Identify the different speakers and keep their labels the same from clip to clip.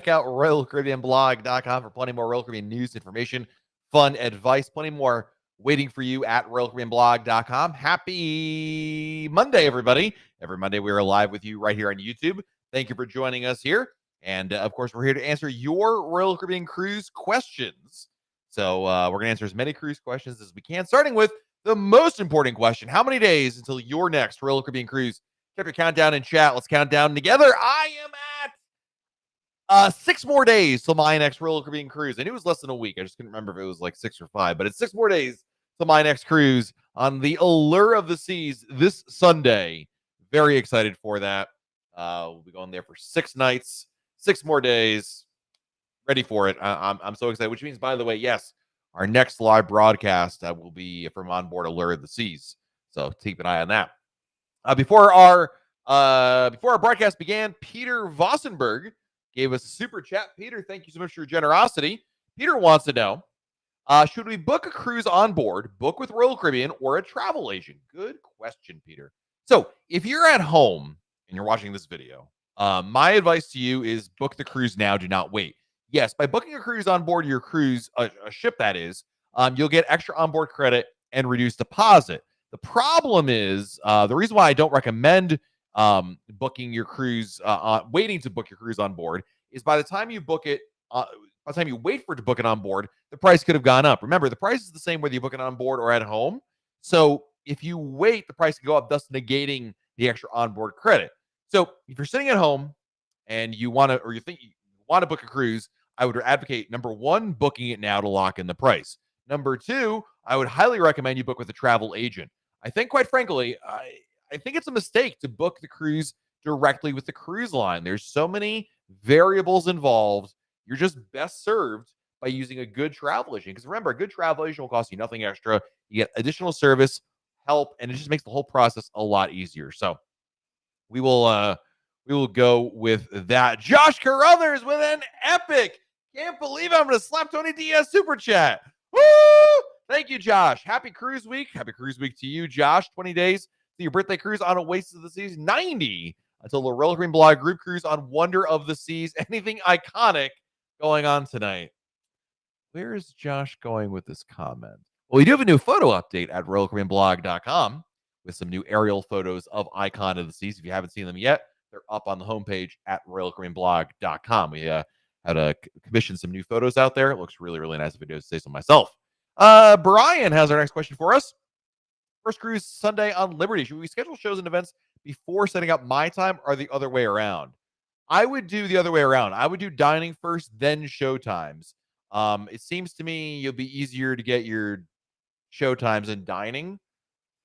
Speaker 1: out RoyalCaribbeanBlog.com for plenty more Royal Caribbean news, information, fun advice, plenty more waiting for you at RoyalCaribbeanBlog.com. Happy Monday, everybody. Every Monday we are live with you right here on YouTube. Thank you for joining us here. And, of course, we're here to answer your Royal Caribbean cruise questions. So we're going to answer as many cruise questions as we can, starting with the most important question. How many days until your next Royal Caribbean cruise? Keep your countdown in chat. Let's count down together. I am at 6 more days till my next Royal Caribbean cruise. I knew it was less than a week. I just couldn't remember if it was like 6 or 5, but it's 6 more days till my next cruise on the Allure of the Seas this Sunday. Very excited for that. We'll be going there for 6 nights, 6 more days. Ready for it. I'm so excited, which means, by the way, yes, our next live broadcast will be from on board Allure of the Seas. So keep an eye on that. Before our broadcast began, Peter Vossenberg gave us a super chat. Peter, thank you so much for your generosity. Peter wants to know, should we book a cruise on board, book with Royal Caribbean, or a travel agent? Good question, Peter. So if you're at home and you're watching this video, my advice to you is book the cruise now. Do not wait. Yes, by booking a cruise on board your cruise, a ship that is, you'll get extra onboard credit and reduced deposit. The problem is, the reason why I don't recommend booking your cruise, waiting to book your cruise on board, is by the time you book it, by the time you wait for it to book it on board, the price could have gone up. Remember, the price is the same whether you book it on board or at home. So if you wait, the price can go up, thus negating the extra onboard credit. So if you're sitting at home and you want to, or you think you want to book a cruise, I would advocate, number one, booking it now to lock in the price. Number two, I would highly recommend you book with a travel agent. I think, quite frankly, I think it's a mistake to book the cruise directly with the cruise line. There's so many variables involved. You're just best served by using a good travel agent. Because remember, a good travel agent will cost you nothing extra. You get additional service, help, and it just makes the whole process a lot easier. So we will go with that. Josh Carruthers with an epic. Can't believe I'm going to slap Tony Diaz super chat. Woo! Thank you, Josh. Happy cruise week. Happy cruise week to you, Josh. 20 days to your birthday cruise on Oasis of the Seas. 90 until the Royal Caribbean Blog group cruise on Wonder of the Seas. Anything iconic going on tonight? Where is Josh going with this comment? Well, we do have a new photo update at RoyalCaribbeanBlog.com with some new aerial photos of Icon of the Seas. If you haven't seen them yet, they're up on the homepage at RoyalCaribbeanBlog.com. We had to commission some new photos out there. It looks really, really nice if I do say so myself. Brian has our next question for us. First cruise Sunday on Liberty. Should we schedule shows and events before setting up my time, or the other way around? I would do the other way around. I would do dining first, then show times. It seems to me you'll be easier to get your show times in dining,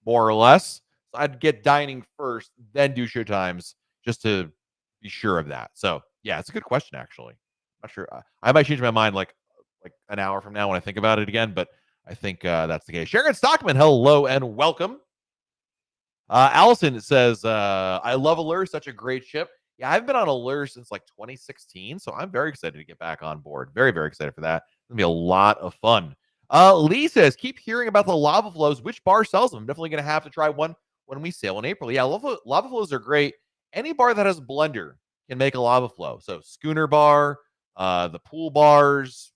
Speaker 1: more or less. So I'd get dining first, then do show times, just to be sure of that. So yeah, it's a good question, actually. Not sure. I might change my mind like an hour from now when I think about it again, but I think that's the case. Sharon Stockman, hello and welcome. Allison says, I love Allure, such a great ship. Yeah, I've been on Allure since like 2016, so I'm very excited to get back on board. Very, very excited for that. It's going to be a lot of fun. Lee says, keep hearing about the lava flows. Which bar sells them? I'm definitely going to have to try one when we sail in April. Yeah, lava flows are great. Any bar that has a blender can make a lava flow. So Schooner Bar, the pool bars,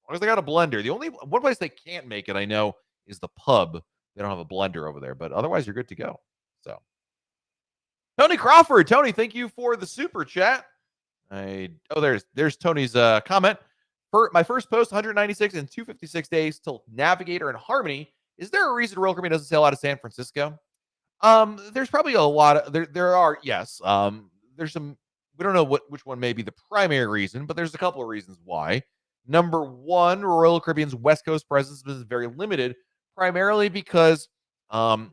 Speaker 1: as long as they got a blender. The only one place they can't make it, I know, is the pub. They don't have a blender over there, but otherwise you're good to go. So Tony Crawford. Tony, thank you for the super chat. There's Tony's comment. For my first post, 196 and 256 days till Navigator and Harmony. Is there a reason Royal Caribbean doesn't sail out of San Francisco? There's probably a lot of there are, yes. There's some, we don't know which one may be the primary reason, but there's a couple of reasons why. Number one, Royal Caribbean's West Coast presence is very limited, primarily because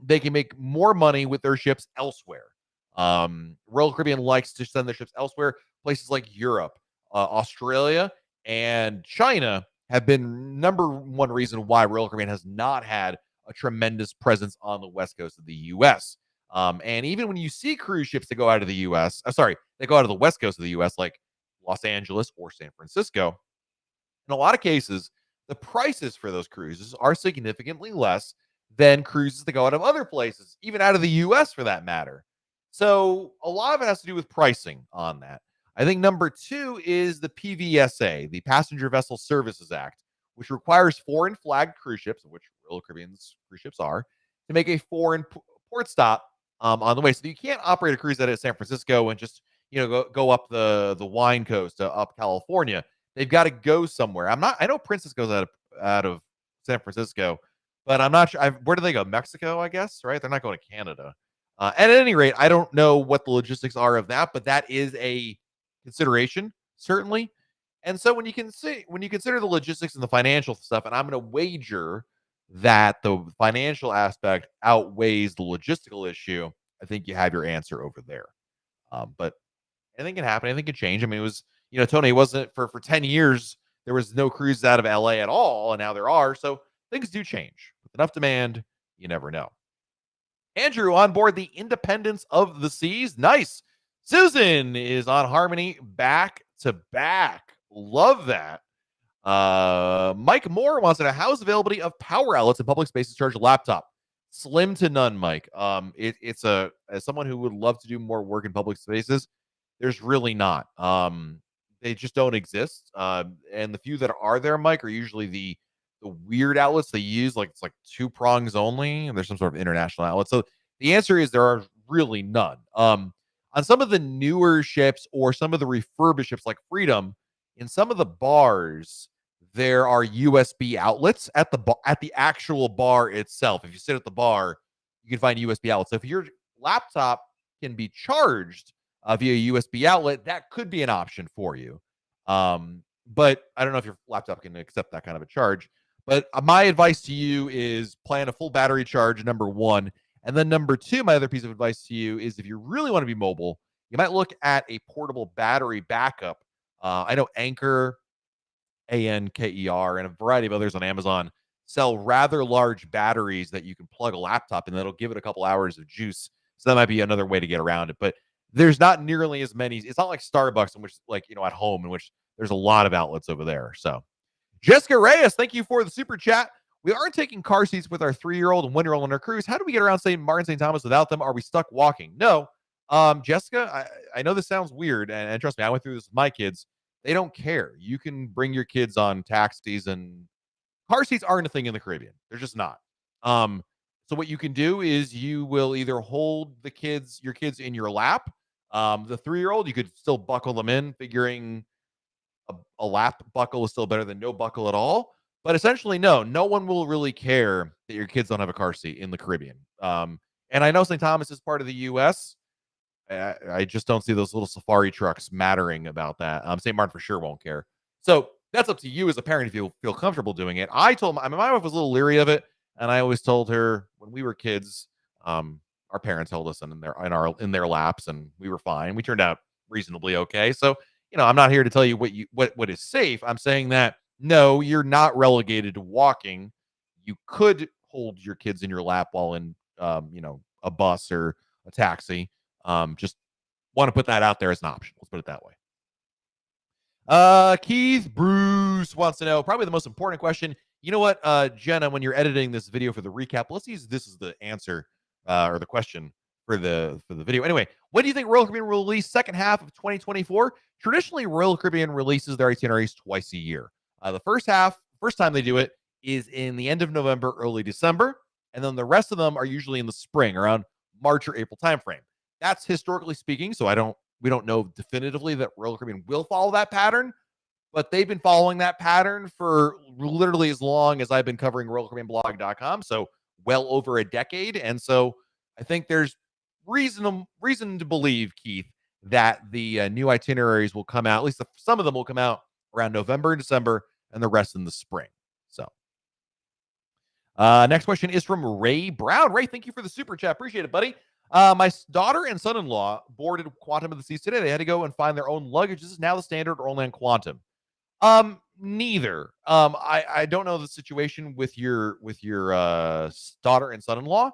Speaker 1: they can make more money with their ships elsewhere. Royal Caribbean likes to send their ships elsewhere. Places like Europe, Australia, and China have been number one reason why Royal Caribbean has not had a tremendous presence on the West Coast of the U.S. And even when you see cruise ships that go out of the U.S., they go out of the West Coast of the U.S., like Los Angeles or San Francisco, in a lot of cases, the prices for those cruises are significantly less than cruises that go out of other places, even out of the U.S. for that matter. So a lot of it has to do with pricing on that. I think number 2 is the PVSA, the Passenger Vessel Services Act, which requires foreign flagged cruise ships, which Royal Caribbean's cruise ships are, to make a foreign port stop on the way. So you can't operate a cruise out of San Francisco and just go up the wine coast up California. They've got to go somewhere. I know Princess goes out of San Francisco, but I'm not sure. Where do they go? Mexico, I guess, right? They're not going to Canada. At any rate, I don't know what the logistics are of that, but that is a consideration, certainly. And so when you consider the logistics and the financial stuff, and I'm going to wager that the financial aspect outweighs the logistical issue, I think you have your answer over there. But anything can happen. Anything can change. I mean, it was, Tony, it wasn't for 10 years. There was no cruises out of LA at all. And now there are. So things do change. With enough demand, you never know. Andrew on board the Independence of the Seas. Nice. Susan is on Harmony back to back. Love that. Mike Moore wants to know how's availability of power outlets in public spaces to charge a laptop. Slim to none, Mike. It's as someone who would love to do more work in public spaces, there's really not. They just don't exist. And the few that are there, Mike, are usually the weird outlets they use, like it's like 2 prongs only, and there's some sort of international outlet. So the answer is there are really none. On some of the newer ships or some of the refurbished ships like Freedom, in some of the bars, there are USB outlets at the actual bar itself. If you sit at the bar, you can find USB outlets. So if your laptop can be charged via USB outlet, that could be an option for you. But I don't know if your laptop can accept that kind of a charge. But my advice to you is plan a full battery charge, number 1. And then number 2, my other piece of advice to you is if you really want to be mobile, you might look at a portable battery backup. I know Anker, Anker, and a variety of others on Amazon sell rather large batteries that you can plug a laptop in that'll give it a couple hours of juice. So that might be another way to get around it. But there's not nearly as many. It's not like Starbucks, in which, at home, in which there's a lot of outlets over there. So Jessica Reyes, thank you for the super chat. We are taking car seats with our 3-year-old and 1-year-old on our cruise. How do we get around St. Martin, St. Thomas without them? Are we stuck walking? No. Jessica, I know this sounds weird, and trust me, I went through this with my kids. They don't care. You can bring your kids on taxis, and car seats aren't a thing in the Caribbean. They're just not. So what you can do is you will either hold your kids in your lap. The 3-year-old, you could still buckle them in, figuring a lap buckle is still better than no buckle at all. But essentially, no one will really care that your kids don't have a car seat in the Caribbean. And I know St. Thomas is part of the U.S. I just don't see those little safari trucks mattering about that. St. Martin for sure won't care. So that's up to you as a parent if you feel comfortable doing it. My wife was a little leery of it, and I always told her when we were kids, our parents held us in their laps, and we were fine. We turned out reasonably okay. So I'm not here to tell you what is safe. I'm saying that no, you're not relegated to walking. You could hold your kids in your lap while in a bus or a taxi. Just want to put that out there as an option. Let's put it that way. Keith Bruce wants to know probably the most important question. You know what, Jenna, when you're editing this video for the recap, let's use this as the answer or the question for the video. Anyway, when do you think Royal Caribbean will release second half of 2024? Traditionally, Royal Caribbean releases their itineraries twice a year. The first time they do it is in the end of November, early December, and then the rest of them are usually in the spring, around March or April timeframe. That's historically speaking, so we don't know definitively that Royal Caribbean will follow that pattern, but they've been following that pattern for literally as long as I've been covering RoyalCaribbeanBlog.com, so well over a decade. And so I think there's reason to believe, Keith, that the new itineraries will come out, at least some of them will come out around November and December, and the rest in the spring. So next question is from Ray Brown. Ray, thank you for the super chat. Appreciate it, buddy. My daughter and son-in-law boarded Quantum of the Seas today. They had to go and find their own luggage. This is now the standard or only on Quantum. Neither. I don't know the situation with your daughter and son-in-law.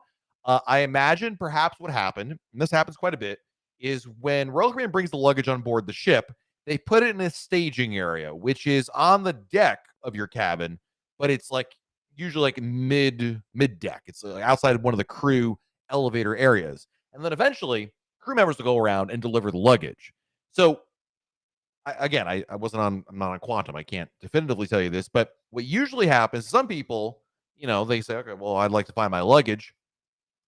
Speaker 1: I imagine perhaps what happened, and this happens quite a bit, is when Royal Caribbean brings the luggage on board the ship, they put it in a staging area, which is on the deck of your cabin, but it's like usually like mid deck. It's outside of one of the crew elevator areas. And then eventually crew members will go around and deliver the luggage. So I wasn't on, I'm not on Quantum. I can't definitively tell you this, but what usually happens, some people, they say, okay, well, I'd like to find my luggage.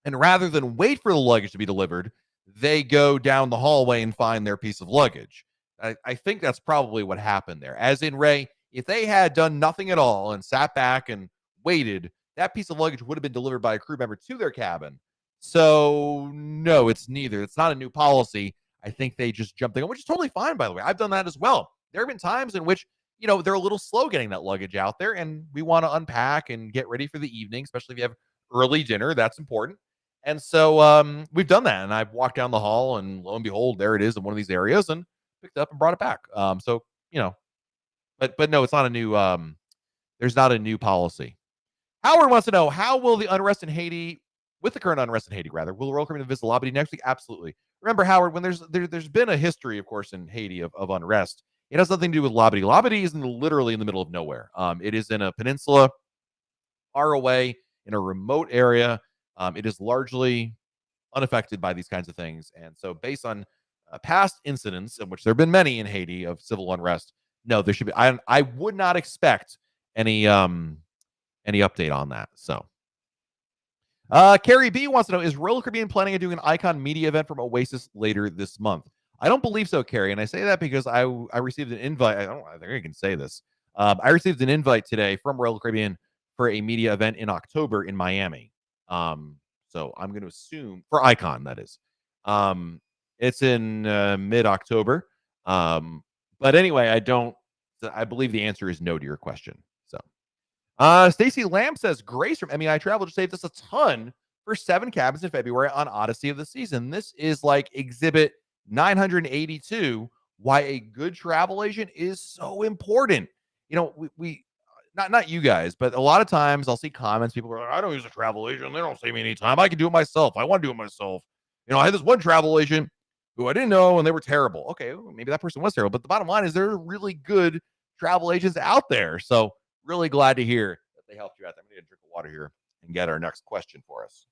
Speaker 1: And rather than wait for the luggage to be delivered, they go down the hallway and find their piece of luggage. I think that's probably what happened there. As in, Ray, if they had done nothing at all and sat back and waited, that piece of luggage would have been delivered by a crew member to their cabin. So, no, it's neither. It's not a new policy. I think they just jumped in, which is totally fine, by the way. I've done that as well. There have been times in which, they're a little slow getting that luggage out there, and we want to unpack and get ready for the evening, especially if you have early dinner. That's important. And so we've done that, and I've walked down the hall, and lo and behold, there it is in one of these areas, and picked it up and brought it back. So but no, it's not a new. There's not a new policy. Howard wants to know, how will the unrest in Haiti, with the current unrest in Haiti, rather, will the Royal Caribbean visit Labadee next week? Absolutely. Remember, Howard, when there's been a history, of course, in Haiti of unrest. It has nothing to do with Labadee. Labadee is literally in the middle of nowhere. It is in a peninsula, far away, in a remote area. It is largely unaffected by these kinds of things. And so based on past incidents, in which there have been many in Haiti of civil unrest, no, there should be, I would not expect any update on that. So Carrie B wants to know, is Royal Caribbean planning on doing an Icon media event from Oasis later this month? I don't believe so, Carrie. And I say that because I received an invite. I think I can say this. I received an invite today from Royal Caribbean for a media event in October in Miami. So I'm going to assume for Icon, that is. It's in mid-October. But anyway, I believe the answer is no to your question. So Stacy Lamb says, Grace from MEI Travel just saved us a ton for 7 cabins in February on Odyssey of the Season. This is like exhibit 982, why a good travel agent is so important. We not you guys, but a lot of times I'll see comments. People are like, I don't use a travel agent. They don't save me any time. I can do it myself. I want to do it myself. I had this one travel agent who I didn't know, and they were terrible. Okay, maybe that person was terrible. But the bottom line is there are really good travel agents out there. So really glad to hear that they helped you out. I'm going to drink of water here and get our next question for us.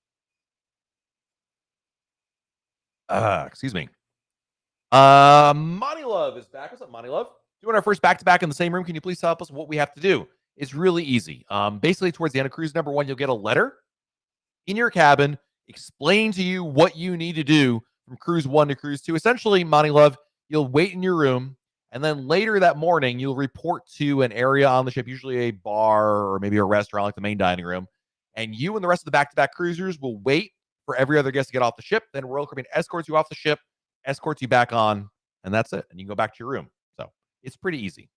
Speaker 1: Excuse me. Money Love is back. What's up, Money Love? Doing our first back-to-back in the same room. Can you please help us what we have to do? It's really easy. Basically, towards the end of cruise number 1, you'll get a letter in your cabin explaining to you what you need to do from cruise 1 to cruise 2. Essentially, Money Love, you'll wait in your room, and then later that morning, you'll report to an area on the ship, usually a bar or maybe a restaurant like the main dining room, and you and the rest of the back-to-back cruisers will wait for every other guest to get off the ship. Then Royal Caribbean escorts you off the ship, escorts you back on, and that's it. And you can go back to your room. So it's pretty easy.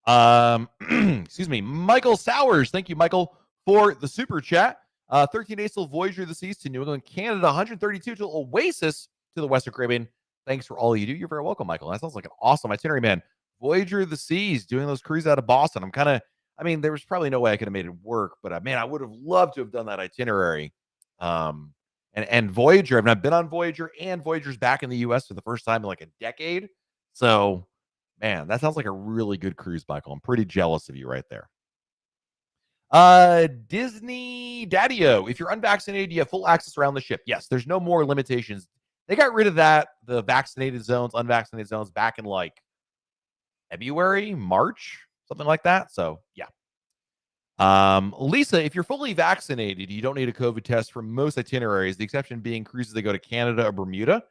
Speaker 1: Excuse me. Michael Sowers. Thank you, Michael, for the super chat. 13 days till Voyager of the Seas to New England, Canada. 132 till Oasis to the Western Caribbean. Thanks for all you do. You're very welcome, Michael. That sounds like an awesome itinerary, man. Voyager of the Seas, doing those cruises out of Boston. There was probably no way I could have made it work, but man, I would have loved to have done that itinerary. And Voyager, I've not been on Voyager, and Voyager's back in the US for the first time in like a decade. So, man, that sounds like a really good cruise, Michael. I'm pretty jealous of you right there. Disney Daddy-O, if you're unvaccinated, you have full access around the ship. Yes, there's no more limitations. They got rid of the vaccinated zones, unvaccinated zones back in like February, March, something like that. So, yeah. Lisa, if you're fully vaccinated, you don't need a COVID test for most itineraries, the exception being cruises that go to Canada or Bermuda.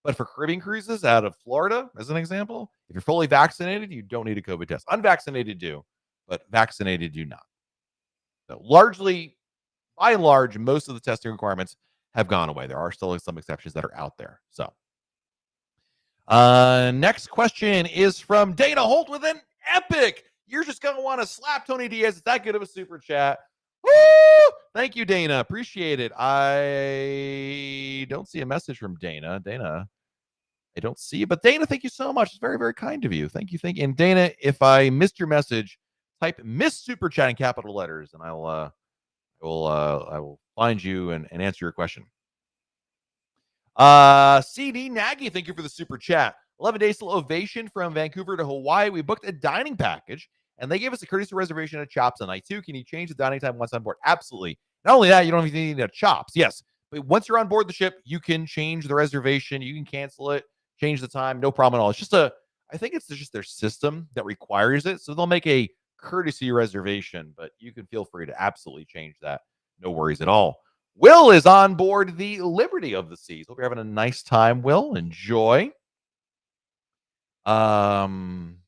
Speaker 1: But for Caribbean cruises out of Florida, as an example, if you're fully vaccinated, you don't need a COVID test. Unvaccinated do, but vaccinated do not. So largely, by and large, most of the testing requirements have gone away. There are still some exceptions that are out there. So next question is from Dana Holt with an epic. You're just going to want to slap Tony Diaz. It's that good of a super chat. Woo! Thank you, Dana. Appreciate it. I don't see a message from Dana. Dana, I don't see it. But Dana, thank you so much. It's very, very kind of you. Thank you. Thank you. And Dana, if I missed your message, type miss super chat in capital letters, and I will find you and answer your question. CD Nagy, thank you for the super chat. 11 days till Ovation from Vancouver to Hawaii. We booked a dining package, and they gave us a courtesy reservation at Chops on night 2. Can you change the dining time once on board? Absolutely. Not only that, you don't even need a Chops. Yes, but once you're on board the ship, you can change the reservation. You can cancel it, change the time. No problem at all. It's just a I think it's just their system that requires it. So they'll make a courtesy reservation, but you can feel free to absolutely change that. No worries at all. Will is on board the Liberty of the Seas. Hope you're having a nice time, Will. Enjoy. John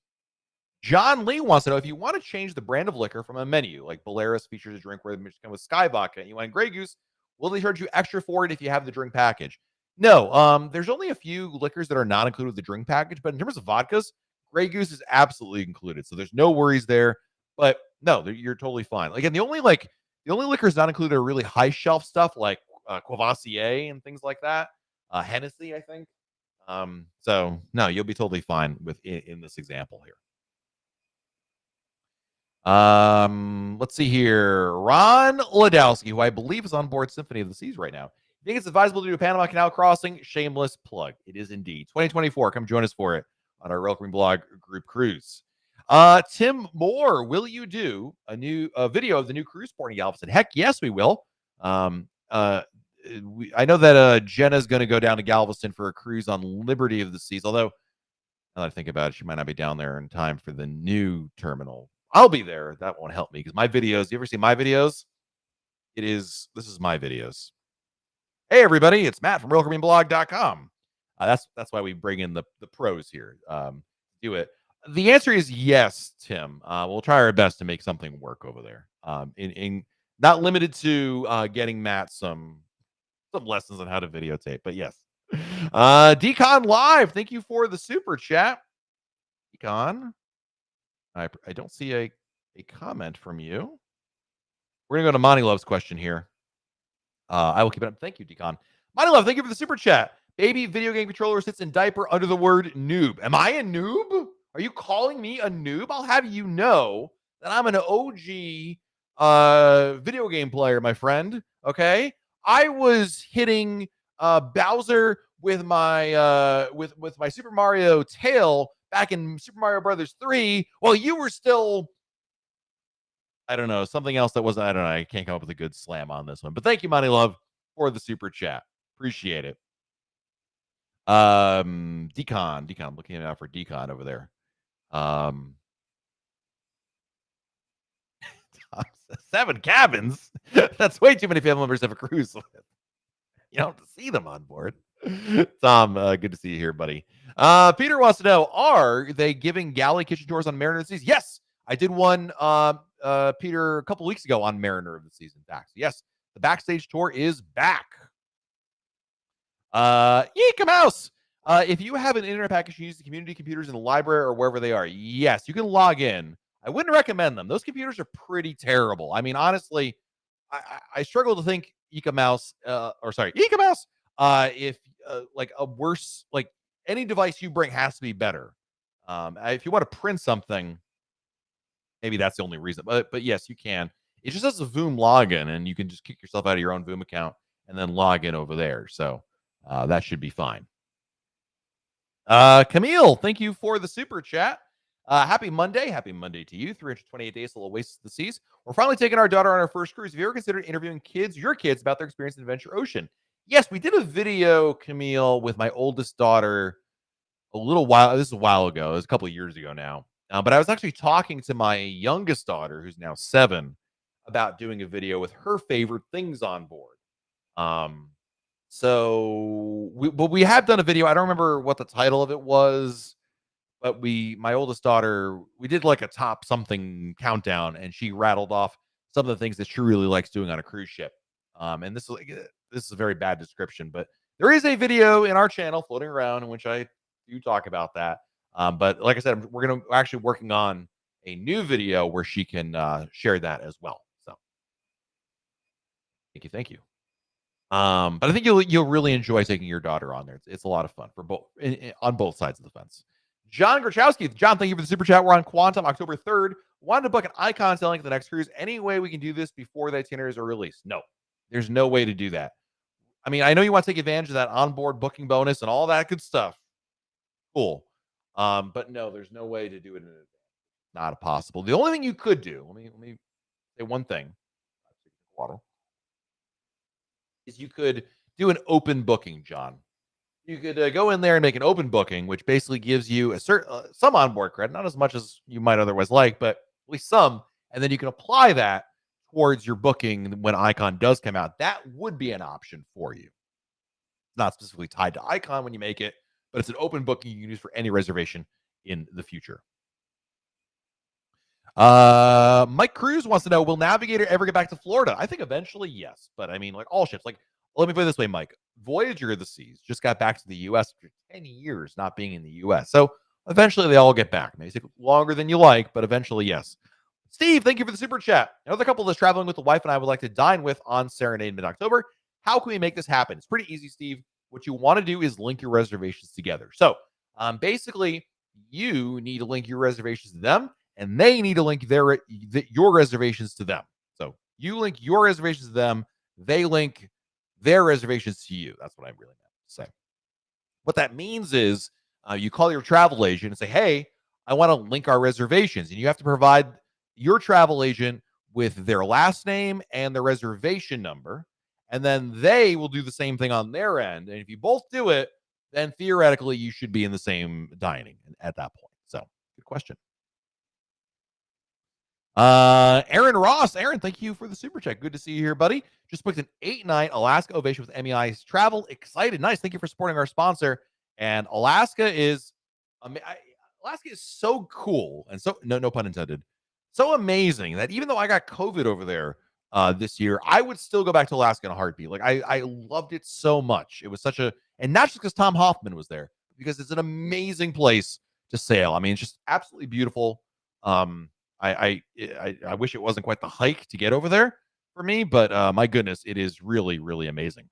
Speaker 1: Lee wants to know if you want to change the brand of liquor from a menu, like Polaris features a drink where they come with Sky Vodka and you want Grey Goose, will they charge you extra for it if you have the drink package? No, there's only a few liquors that are not included with the drink package, but in terms of vodkas, Grey Goose is absolutely included, so there's no worries there. But no, you're totally fine. Again, the only liquors not included are really high shelf stuff like Courvoisier and things like that. Hennessy, I think. So no, you'll be totally fine with in this example here. Let's see here. Ron Ladowski, who I believe is on board Symphony of the Seas right now. You think it's advisable to do a Panama Canal crossing? Shameless plug. It is indeed. 2024. Come join us for it on our Rail Cream Blog group cruise. Tim Moore, will you do a new video of the new cruise port in Galveston? Heck yes, we will. I know that Jenna's going to go down to Galveston for a cruise on Liberty of the Seas, although now that I think about it, she might not be down there in time for the new terminal. I'll be there. That won't help me because my videos, you ever see my videos? This is my videos. Hey, everybody, it's Matt from RealCaribbeanBlog.com. That's why we bring in the pros here. Do it. The answer is yes, Tim. We'll try our best to make something work over there. In not limited to getting Matt some lessons on how to videotape, but yes. Decon Live, thank you for the super chat. Decon, I don't see a comment from you. We're gonna go to Monty Love's question here. I will keep it up. Thank you, Decon. Monty Love, thank you for the super chat. Baby video game controller sits in diaper under the word noob. Am I a noob? Are you calling me a noob? I'll have you know that I'm an OG video game player, my friend. Okay, I was hitting Bowser with my with my Super Mario tail back in Super Mario Brothers 3 while you were still, I don't know, something else that wasn't, I don't know, I can't come up with a good slam on this one. But thank you, Monty Love, for the super chat. Appreciate it. Decon, looking out for Decon over there. 7 cabins. That's way too many family members to have a cruise with. You don't have to see them on board. Tom, good to see you here, buddy. Peter wants to know, are they giving Galley kitchen tours on Mariner of the Seas? Yes, I did one, Peter, a couple weeks ago on Mariner of the Seas back. So yes, the backstage tour is back. Eek Mouse. If you have an internet package, you use the community computers in the library or wherever they are. Yes, you can log in. I wouldn't recommend them. Those computers are pretty terrible. I mean, honestly, I struggle to think Eka Mouse, if like a worse, like any device you bring has to be better. If you want to print something, maybe that's the only reason. But yes, you can. It just has a Voom login, and you can just kick yourself out of your own Voom account and then log in over there. So that should be fine. Camille, thank you for the super chat. Happy Monday. Happy Monday to you. 328 days till Oasis of the Seas. We're finally taking our daughter on our first cruise. Have you ever considered interviewing your kids about their experience in Adventure Ocean? Yes, we did a video, Camille, with my oldest daughter a little while. This is a while ago. It was a couple of years ago now. But I was actually talking to my youngest daughter, who's now 7, about doing a video with her favorite things on board. So we have done a video. I don't remember what the title of it was, but my oldest daughter, we did like a top something countdown, and she rattled off some of the things that she really likes doing on a cruise ship. And this is a very bad description, but there is a video in our channel floating around in which I do talk about that. But like I said, we're actually working on a new video where she can share that as well. So thank you. But I think you'll really enjoy taking your daughter on there. It's a lot of fun for both on both sides of the fence. John Grachowski, John, thank you for the super chat. We're on Quantum October 3rd. Wanted to book an icon selling for the next cruise. Any way we can do this before the itineraries are released? No, there's no way to do that. I mean, I know you want to take advantage of that onboard booking bonus and all that good stuff. Cool. But no, there's no way to do it in advance. Not possible. The only thing you could do, let me say one thing. Water. Is you could do an open booking, John. you could go in there and make an open booking, which basically gives you a certain some onboard credit, not as much as you might otherwise like, but at least some. And then you can apply that towards your booking when Icon does come out. That would be an option for you. It's not specifically tied to Icon when you make it, but it's an open booking you can use for any reservation in the future. Mike Cruz wants to know, will Navigator ever get back to Florida? I think eventually, yes. But I mean, like all ships, like let me put it this way, Mike. Voyager of the Seas just got back to the U.S. after 10 years not being in the U.S. So eventually they all get back. Maybe take longer than you like, but eventually, yes. Steve, thank you for the super chat. Another couple that's traveling with the wife and I would like to dine with on Serenade mid-October. How can we make this happen? It's pretty easy, Steve. What you want to do is link your reservations together. So basically, you need to link your reservations to them, and they need to link your reservations to them. So you link your reservations to them, they link their reservations to you. That's what I really meant to say. What that means is you call your travel agent and say, hey, I want to link our reservations. And you have to provide your travel agent with their last name and their reservation number. And then they will do the same thing on their end. And if you both do it, then theoretically you should be in the same dining at that point. So good question. Aaron Ross. Aaron, thank you for the super chat. Good to see you here, buddy. Just booked an 8-night Alaska Ovation with MEI's Travel. Excited. Nice. Thank you for supporting our sponsor. And Alaska is so cool and so no pun intended. So amazing that even though I got COVID over there this year, I would still go back to Alaska in a heartbeat. Like I loved it so much. It was such a, and not just because Tom Hoffman was there, because it's an amazing place to sail. I mean, it's just absolutely beautiful. I wish it wasn't quite the hike to get over there for me, but my goodness, it is really, really amazing.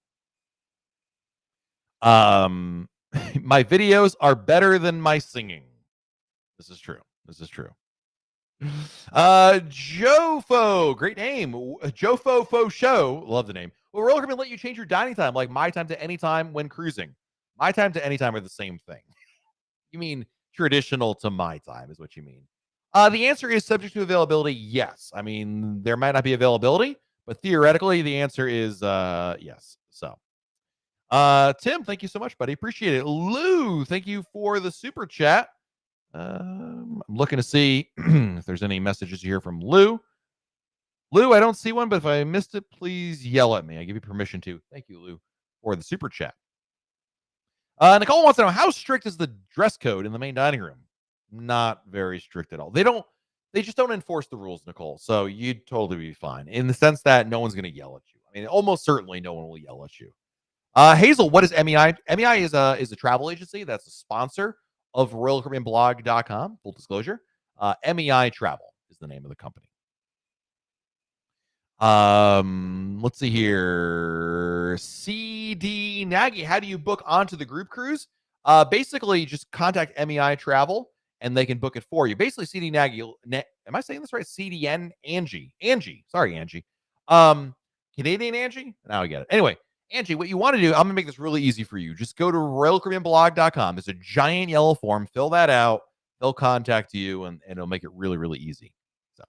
Speaker 1: My videos are better than my singing. This is true. This is true. Jofo, great name. Jofo Fo Show. Love the name. Will Roller Caribbean let you change your dining time, like my time to any time when cruising? My time to any time are the same thing. You mean traditional to my time is what you mean. The answer is subject to availability. Yes. I mean, there might not be availability, but theoretically the answer is yes. So Tim, thank you so much, buddy. Appreciate it. Lou, thank you for the super chat. I'm looking to see if there's any messages here from Lou. Lou, I don't see one, but if I missed it, please yell at me. I give you permission to. Thank you, Lou, for the super chat. Nicole wants to know, how strict is the dress code in the main dining room? Not very strict at all. They just don't enforce the rules, Nicole. So you'd totally be fine in the sense that no one's going to yell at you. I mean, almost certainly no one will yell at you. Hazel, what is MEI? MEI is a travel agency that's a sponsor of RoyalCaribbeanBlog.com. Full disclosure. MEI Travel is the name of the company. Let's see here. CD Nagy, how do you book onto the group cruise? Basically, just contact MEI Travel and they can book it for you. Basically, CD Nagy, am I saying this right? CDN Angie. Sorry, Angie. Canadian Angie? Now I get it. Anyway, Angie, what you want to do, I'm going to make this really easy for you. Just go to RoyalCaribbeanBlog.com. There's a giant yellow form. Fill that out. They'll contact you, and it'll make it really, really easy. So,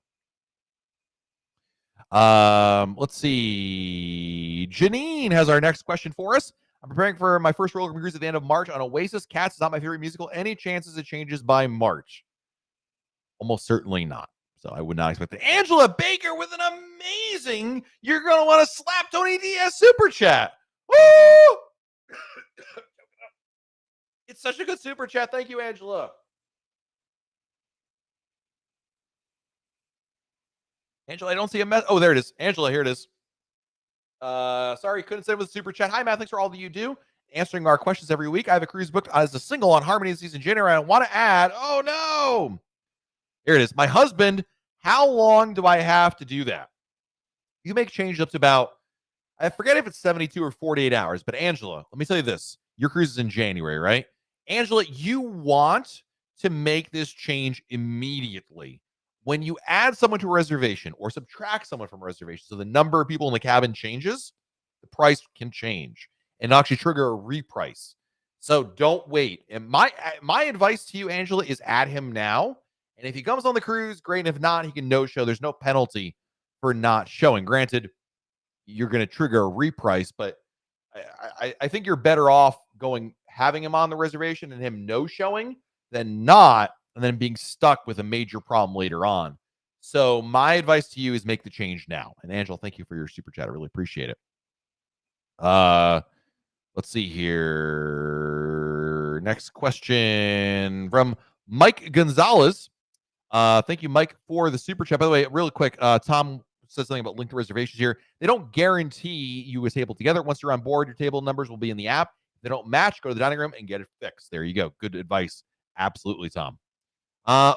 Speaker 1: let's see. Janine has our next question for us. I'm preparing for my first Royal Caribbean cruise at the end of March on Oasis. Cats is not my favorite musical. Any chances it changes by March? Almost certainly not. So I would not expect that. Angela Baker with an amazing, you're going to want to slap Tony Diaz super chat. Woo! It's such a good super chat. Thank you, Angela. Angela, I don't see a mess. Oh, there it is. Angela, here it is. Sorry, couldn't say it with a super chat. Hi, Matt. Thanks for all that you do. Answering our questions every week. I have a cruise booked as a single on Harmony this season January. I want to add, oh no. Here it is. My husband, how long do I have to do that? You make change ups about, I forget if it's 72 or 48 hours, but Angela, let me tell you this. Your cruise is in January, right? Angela, you want to make this change immediately. When you add someone to a reservation or subtract someone from a reservation, so the number of people in the cabin changes, the price can change and actually trigger a reprice. So don't wait. And my advice to you, Angela, is add him now. And if he comes on the cruise, great. And if not, he can no-show. There's no penalty for not showing. Granted, you're going to trigger a reprice, but I think you're better off going having him on the reservation and him no showing than not, and then being stuck with a major problem later on. So my advice to you is make the change now. And Angela, thank you for your super chat. I really appreciate it. Let's see here. Next question from Mike Gonzalez. Thank you, Mike, for the super chat. By the way, really quick, Tom says something about linked reservations here. They don't guarantee you a table together. Once you're on board, your table numbers will be in the app. If they don't match, go to the dining room and get it fixed. There you go. Good advice. Absolutely, Tom.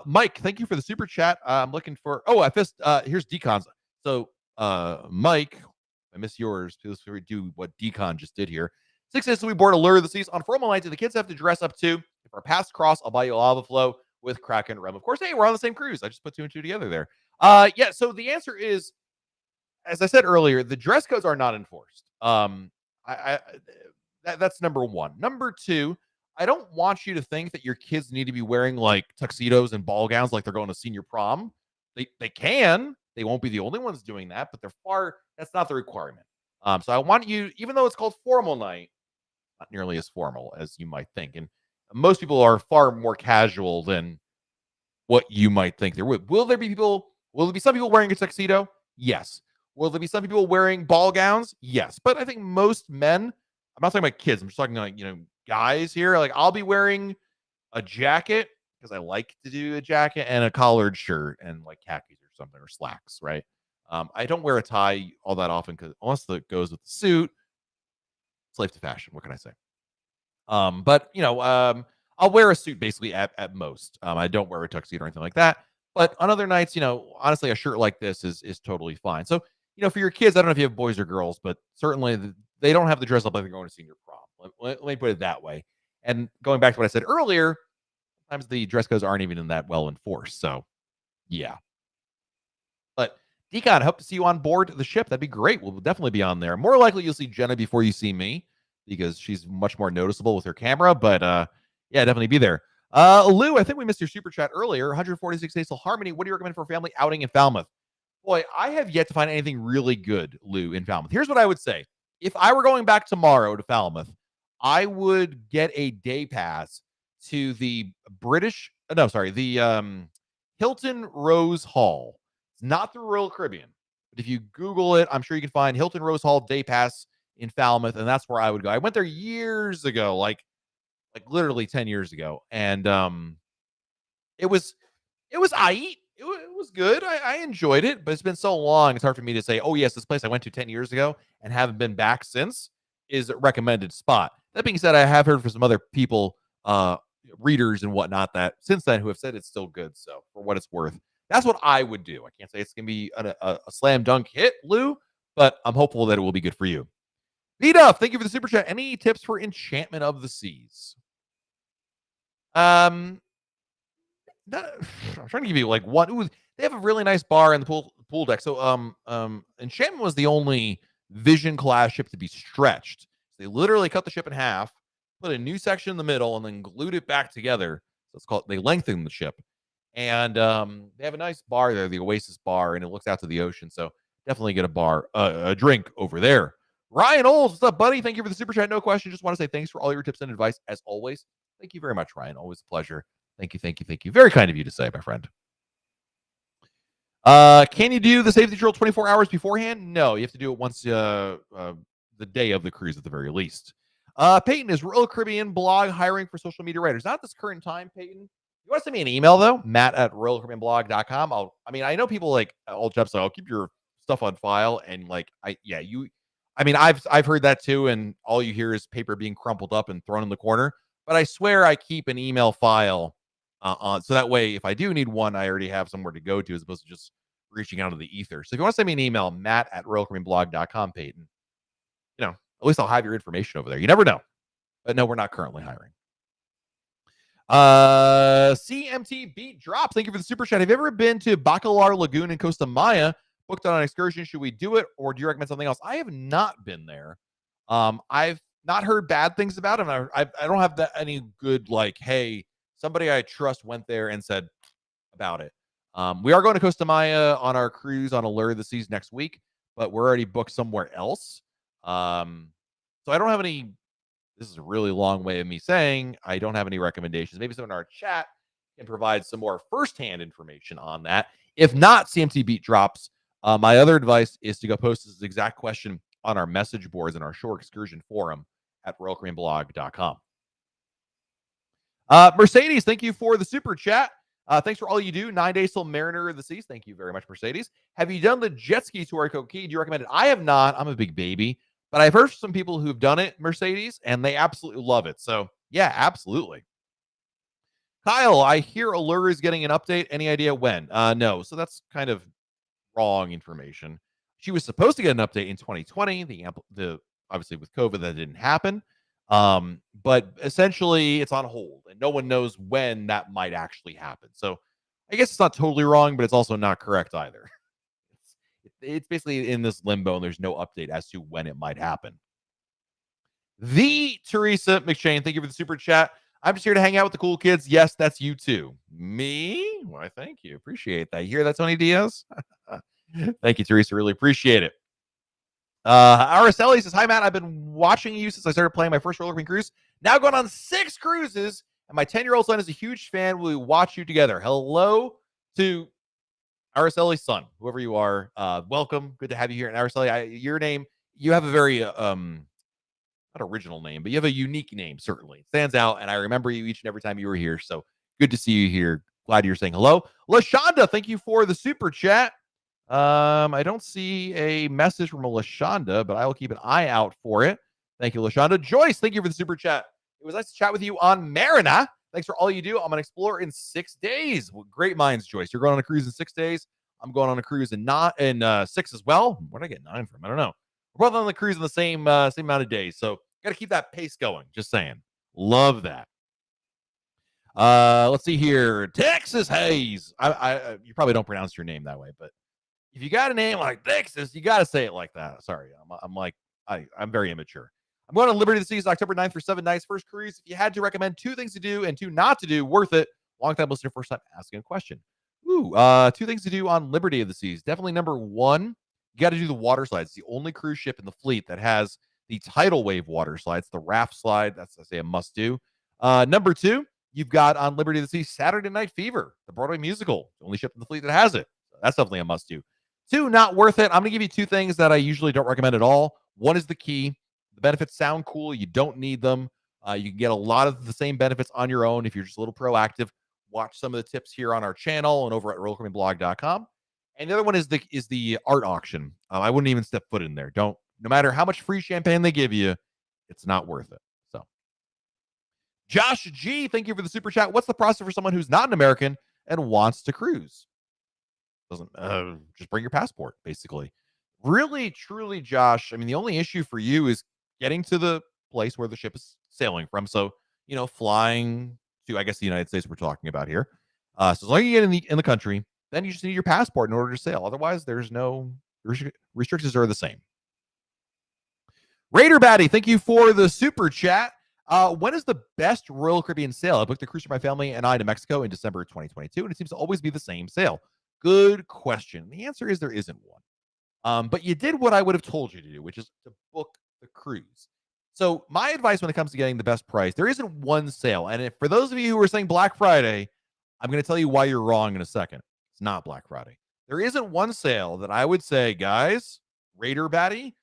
Speaker 1: Mike, thank you for the super chat. I'm looking for. Oh, here's Decon's. So, Mike, I miss yours. Please do what Decon just did here. 6 days we board Allure of the Seas on formal nights. The kids have to dress up too. If our paths cross, I'll buy you a lava flow with Kraken rum. Of course, hey, we're on the same cruise. I just put 2 and 2 together there. Yeah. So the answer is, as I said earlier, the dress codes are not enforced. That's number one. Number two, I don't want you to think that your kids need to be wearing like tuxedos and ball gowns like they're going to senior prom. They can. They won't be the only ones doing that, but that's not the requirement. So I want you, even though it's called formal night, not nearly as formal as you might think. And most people are far more casual than what you might think there would. Will there be some people wearing a tuxedo? Yes. Will there be some people wearing ball gowns? Yes. But I think most men, I'm not talking about kids, I'm just talking like, guys here. Like, I'll be wearing a jacket because I like to do a jacket and a collared shirt and like khakis or something, or slacks, right? I don't wear a tie all that often because unless it goes with the suit, slave to fashion. What can I say? But I'll wear a suit basically at most. I don't wear a tuxedo or anything like that. But on other nights, honestly, a shirt like this is totally fine. So, for your kids, I don't know if you have boys or girls, but certainly they don't have to dress up like they're going to senior prom. Let me put it that way. And going back to what I said earlier, sometimes the dress codes aren't even that well enforced. So, yeah. But Decon, hope to see you on board the ship. That'd be great. We'll definitely be on there. More likely, you'll see Jenna before you see me because she's much more noticeable with her camera. But yeah, definitely be there. Lou, I think we missed your super chat earlier. 146 days till Harmony. What do you recommend for a family outing in Falmouth? Boy, I have yet to find anything really good, Lou, in Falmouth. Here's what I would say. If I were going back tomorrow to Falmouth, I would get a day pass to the Hilton Rose Hall. It's not the Royal Caribbean, but if you Google it, I'm sure you can find Hilton Rose Hall day pass in Falmouth, and that's where I would go. I went there years ago, like literally 10 years ago, and it was aight. It was good. I enjoyed it, but it's been so long. It's hard for me to say, oh, yes, this place I went to 10 years ago and haven't been back since is a recommended spot. That being said, I have heard from some other people, readers and whatnot, that since then who have said it's still good. So for what it's worth, that's what I would do. I can't say it's going to be a slam dunk hit, Lou, but I'm hopeful that it will be good for you. Vita, thank you for the super chat. Any tips for Enchantment of the Seas? I'm trying to give you like one. Ooh, they have a really nice bar in the pool deck. So Enchantment was the only Vision class ship to be stretched. They literally cut the ship in half, put a new section in the middle, and then glued it back together. So they lengthened the ship. And they have a nice bar there, the Oasis bar, and it looks out to the ocean. So definitely get a drink over there. Ryan Olds, what's up, buddy? Thank you for the super chat. No question. Just want to say thanks for all your tips and advice, as always. Thank you very much, Ryan. Always a pleasure. Thank you. Very kind of you to say, my friend. Can you do the safety drill 24 hours beforehand? No, you have to do it once the day of the cruise at the very least. Peyton, is Royal Caribbean blog hiring for social media writers? Not at this current time, Peyton. You want to send me an email, though? Matt@RoyalCaribbeanBlog.com. I know people like old Jeff, so I'll keep your stuff on file. And I've heard that too. And all you hear is paper being crumpled up and thrown in the corner. But I swear I keep an email file so that way, if I do need one, I already have somewhere to go to as opposed to just reaching out of the ether. So if you want to send me an email, Matt@RoyalCaribbeanBlog.com, Peyton, at least I'll have your information over there. You never know. But no, we're not currently hiring. CMT Beat Drop, thank you for the super chat. Have you ever been to Bakalar Lagoon in Costa Maya? Booked on an excursion. Should we do it, or do you recommend something else? I have not been there. I've not heard bad things about it. I don't have any good, like, hey, somebody I trust went there and said about it. We are going to Costa Maya on our cruise on Allure of the Seas next week, but we're already booked somewhere else. So I don't have any This is a really long way of me saying I don't have any recommendations. Maybe someone in our chat can provide some more firsthand information on that. If not, CMT Beat drops. My other advice is to go post this exact question on our message boards in our shore excursion forum at royalcaribbeanblog.com. Mercedes, thank you for the super chat. Thanks for all you do. 9 days till Mariner of the Seas. Thank you very much, Mercedes. Have you done the jet ski tour at Coquille? Do you recommend it? I have not. I'm a big baby, but I've heard from some people who've done it, Mercedes, and they absolutely love it. So, yeah, absolutely. Kyle, I hear Allure is getting an update. Any idea when? No. So that's kind of wrong information. She was supposed to get an update in 2020. The obviously with COVID that didn't happen. But essentially it's on hold and no one knows when that might actually happen. So I guess it's not totally wrong, but it's also not correct either. It's basically in this limbo and there's no update as to when it might happen. The Teresa McShane, thank you for the super chat. I'm just here to hang out with the cool kids. Yes, that's you too. Me? Why, thank you. Appreciate that. You hear that, Tony Diaz? Thank you, Teresa. Really appreciate it. Araceli says, hi, Matt. I've been watching you since I started playing my first roller coaster cruise. Now going on 6 cruises, and my 10-year-old son is a huge fan. We watch you together. Hello to Araceli's son, whoever you are. Welcome. Good to have you here. And Araceli, your name, you have a very not original name, but you have a unique name, certainly. It stands out, and I remember you each and every time you were here. So good to see you here. Glad you're saying hello. LaShonda, thank you for the super chat. I don't see a message from a LaShonda, but I will keep an eye out for it. Thank you, LaShonda. Joyce, thank you for the super chat. It was nice to chat with you on Marina. Thanks for all you do. I'm an explorer in 6 days. Well, great minds, Joyce. You're going on a cruise in 6 days. I'm going on a cruise in 6 as well. Where did I get 9 from? I don't know. We're both on the cruise in the same amount of days. So got to keep that pace going. Just saying. Love that. Let's see here. Texas Hayes. You probably don't pronounce your name that way, but if you got a name like Texas, you got to say it like that. Sorry. I'm very immature. I'm going on Liberty of the Seas October 9th for 7 nights. First cruise. If you had to recommend 2 things to do and 2 not to do, worth it. Long time listener, first time asking a question. 2 things to do on Liberty of the Seas. Definitely number 1, you got to do the water slides. It's the only cruise ship in the fleet that has the tidal wave water slides, the raft slide. That's, I say, a must do. Number 2, you've got on Liberty of the Seas Saturday Night Fever, the Broadway musical. The only ship in the fleet that has it. So that's definitely a must do. 2, not worth it. I'm going to give you 2 things that I usually don't recommend at all. 1 is the key. The benefits sound cool. You don't need them. You can get a lot of the same benefits on your own if you're just a little proactive. Watch some of the tips here on our channel and over at royalcaribbeanblog.com. And the other one is the art auction. I wouldn't even step foot in there. No matter how much free champagne they give you, it's not worth it. So, Josh G, thank you for the super chat. What's the process for someone who's not an American and wants to cruise? Doesn't just bring your passport, basically. Really, truly, Josh. I mean, the only issue for you is getting to the place where the ship is sailing from. So, flying to, I guess, the United States we're talking about here. So as long as you get in the country, then you just need your passport in order to sail. Otherwise, there's no restrictions are the same. Raider Batty, thank you for the super chat. When is the best Royal Caribbean sail? I booked a cruise for my family and I to Mexico in December 2022, and it seems to always be the same sail. Good question. The answer is there isn't one. But you did what I would have told you to do, which is to book the cruise. So my advice when it comes to getting the best price, there isn't one sail. And for those of you who are saying Black Friday, I'm going to tell you why you're wrong in a second. It's not Black Friday. There isn't one sale that I would say, guys, Raider Batty,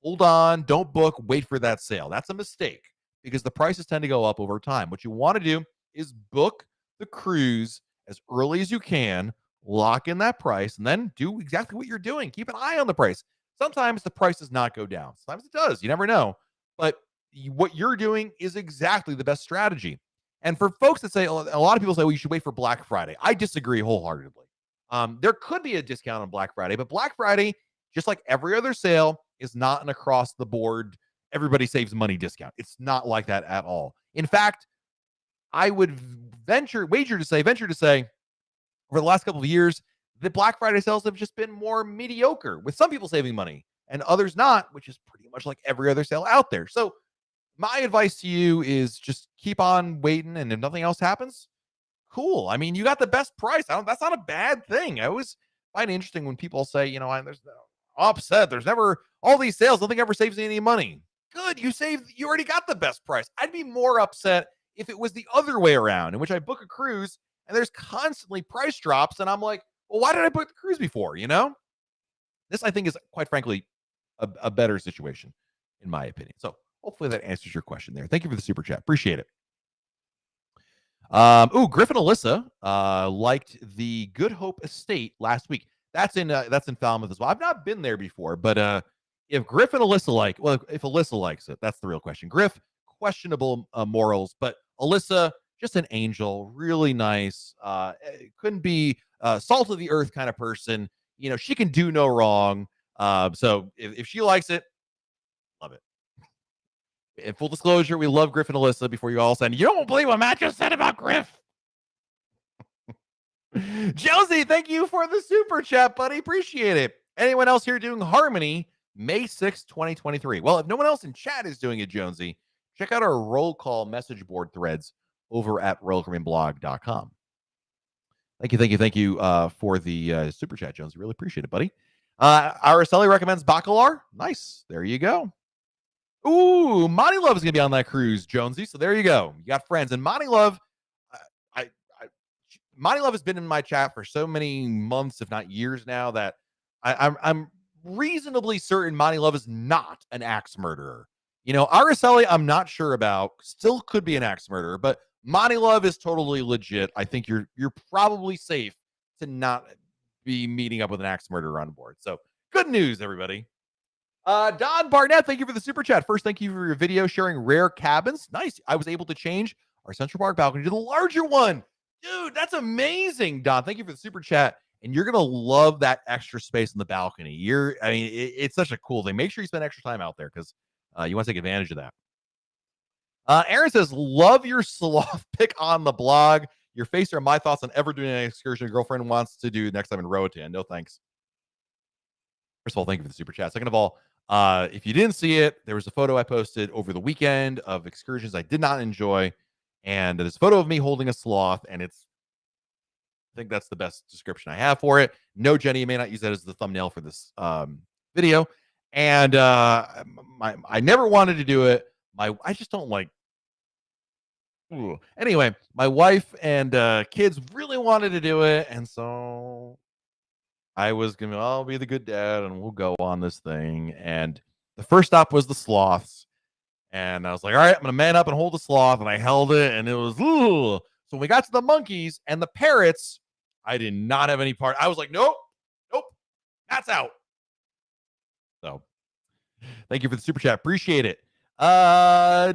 Speaker 1: hold on, don't book, wait for that sale. That's a mistake because the prices tend to go up over time. What you want to do is book the cruise as early as you can, lock in that price, and then do exactly what you're doing. Keep an eye on the price. Sometimes the price does not go down. Sometimes it does. You never know. But what you're doing is exactly the best strategy. And for folks that say, a lot of people say, well, you should wait for Black Friday. I disagree wholeheartedly. There could be a discount on Black Friday, but Black Friday, just like every other sale, is not an across the board, everybody saves money discount. It's not like that at all. In fact, I would venture to say, over the last couple of years, the Black Friday sales have just been more mediocre, with some people saving money and others not, which is pretty much like every other sale out there. So my advice to you is just keep on waiting, and if nothing else happens, cool. I mean, you got the best price. That's not a bad thing. I always find it interesting when people say, there's no upset. There's never all these sales. Nothing ever saves me any money. good. You already got the best price. I'd be more upset if it was the other way around, in which I book a cruise and there's constantly price drops. And I'm like, well, why did I book the cruise before? This, I think, is quite frankly a better situation, in my opinion. So hopefully that answers your question there. Thank you for the super chat. Appreciate it. Griffin Alyssa liked the Good Hope Estate last week. That's in Falmouth as well. I've not been there before, but if Griffin Alyssa if Alyssa likes it, that's the real question. Griff, questionable morals, but Alyssa, just an angel, really nice. Couldn't be salt of the earth kind of person. She can do no wrong. So if she likes it, love it. In full disclosure, we love Griff and Alyssa. Before you all said, you don't believe what Matt just said about Griff. Josie, thank you for the super chat, buddy. Appreciate it. Anyone else here doing Harmony May 6th, 2023? Well, if no one else in chat is doing it, Jonesy, check out our roll call message board threads over at royalcaribbeanblog.com. Thank you for the super chat, Jonesy. Really appreciate it, buddy. Araceli recommends Bakalar. Nice. There you go. Ooh, Monty Love is going to be on that cruise, Jonesy. So there you go. You got friends. And Monty Love, Monty Love has been in my chat for so many months, if not years now, that I'm reasonably certain Monty Love is not an axe murderer. Araceli, I'm not sure about. Still could be an axe murderer, but Monty Love is totally legit. I think you're probably safe to not be meeting up with an axe murderer on board. So good news, everybody. Don Barnett, thank you for the super chat. First, thank you for your video sharing rare cabins. Nice. I was able to change our Central Park balcony to the larger one. Dude, that's amazing, Don. Thank you for the super chat. And you're going to love that extra space in the balcony. It's such a cool thing. Make sure you spend extra time out there because you want to take advantage of that. Aaron says, love your sloth pick on the blog. Your face are my thoughts on ever doing an excursion a girlfriend wants to do next time in Roatan. No thanks. First of all, thank you for the super chat. Second of all, if you didn't see it, there was a photo I posted over the weekend of excursions I did not enjoy. And there's a photo of me holding a sloth, and I think that's the best description I have for it. No, Jenny, you may not use that as the thumbnail for this video. And I never wanted to do it. I just don't like. Ooh. Anyway, my wife and kids really wanted to do it, and so I was gonna. I'll be the good dad, and we'll go on this thing. And the first stop was the sloths. And I was like, all right, I'm going to man up and hold the sloth. And I held it, and it was, ooh. So when we got to the monkeys and the parrots, I did not have any part. I was like, nope, that's out. So thank you for the super chat. Appreciate it.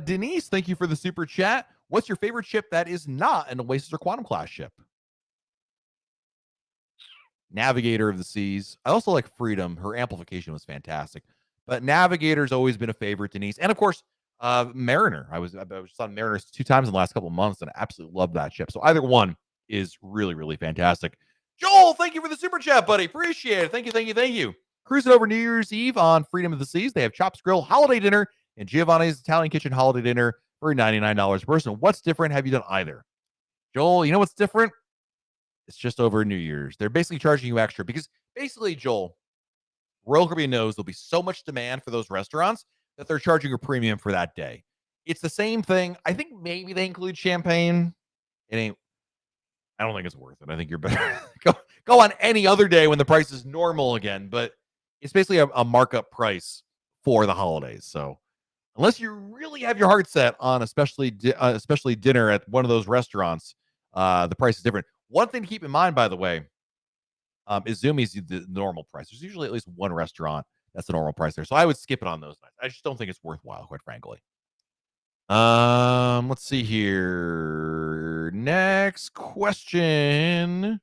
Speaker 1: Denise, thank you for the super chat. What's your favorite ship that is not an Oasis or Quantum class ship? Navigator of the Seas. I also like Freedom. Her amplification was fantastic. But Navigator's always been a favorite, Denise. And of course, Mariner. I was on Mariner 2 times in the last couple of months, and I absolutely love that ship. So either one is really, really fantastic. Joel, thank you for the super chat, buddy. Appreciate it. Thank you. Cruising over New Year's Eve on Freedom of the Seas. They have Chops Grill holiday dinner and Giovanni's Italian Kitchen holiday dinner for $99 per person. What's different? Have you done either? Joel, you know what's different? It's just over New Year's. They're basically charging you extra because basically, Joel, Royal Caribbean knows there'll be so much demand for those restaurants that they're charging a premium for that day. It's the same thing. I think maybe they include champagne. I don't think it's worth it. I think you're better go on any other day when the price is normal again. But it's basically a markup price for the holidays. So unless you really have your heart set on especially dinner at one of those restaurants, the price is different. One thing to keep in mind, by the way, Izumi's the normal price. There's usually at least one restaurant that's the normal price there. So I would skip it on those nights. I just don't think it's worthwhile, quite frankly. Let's see here. Next question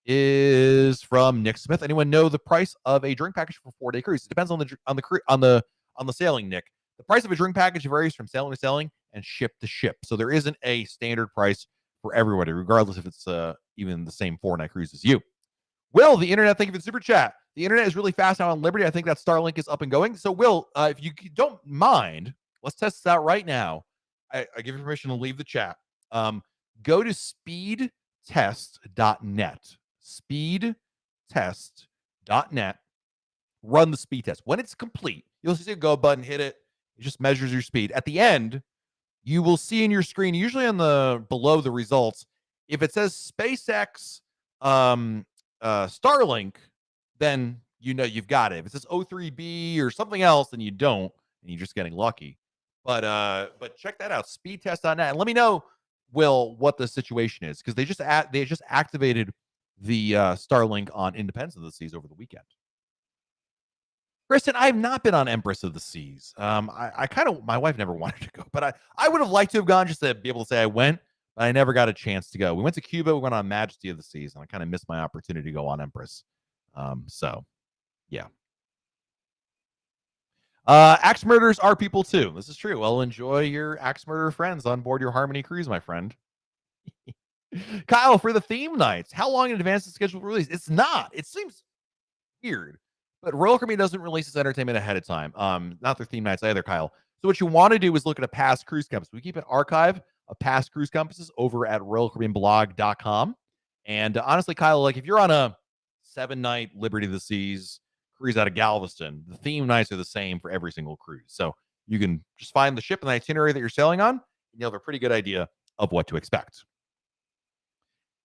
Speaker 1: is from Nick Smith. Anyone know the price of a drink package for a 4-day cruise? It depends on the sailing, Nick. The price of a drink package varies from sailing to sailing and ship to ship. So there isn't a standard price for everybody, regardless if it's even the same 4-night cruise as you. Will, the internet, thank you for the super chat. The internet is really fast now on Liberty. I think that Starlink is up and going. So, Will, if you don't mind, let's test this out right now. I give you permission to leave the chat. Go to speedtest.net. Speedtest.net. Run the speed test. When it's complete, you'll see a go button, hit it. It just measures your speed. At the end, you will see in your screen, usually on the below the results, if it says SpaceX Starlink, then you know you've got it. If it says O3B or something else, then you don't, and you're just getting lucky. But check that out, speedtest.net, and let me know, Will, what the situation is, because they just activated the Starlink on Independence of the Seas over the weekend. Kristen, I have not been on Empress of the Seas. I kind of, my wife never wanted to go, but I would have liked to have gone just to be able to say I went, but I never got a chance to go. We went to Cuba, we went on Majesty of the Seas, and I kind of missed my opportunity to go on Empress. So, yeah. Axe murders are people too. This is true. Well, enjoy your axe murder friends on board your Harmony cruise, my friend. Kyle, for the theme nights, how long in advance is scheduled release? It's not. It seems weird. But Royal Caribbean doesn't release its entertainment ahead of time. Not their theme nights either, Kyle. So what you want to do is look at a past cruise compass. We keep an archive of past cruise compasses over at RoyalCaribbeanBlog.com. And honestly, Kyle, like if you're on a 7-night Liberty of the Seas cruise out of Galveston, the theme nights are the same for every single cruise. So you can just find the ship and the itinerary that you're sailing on, and you'll have a pretty good idea of what to expect.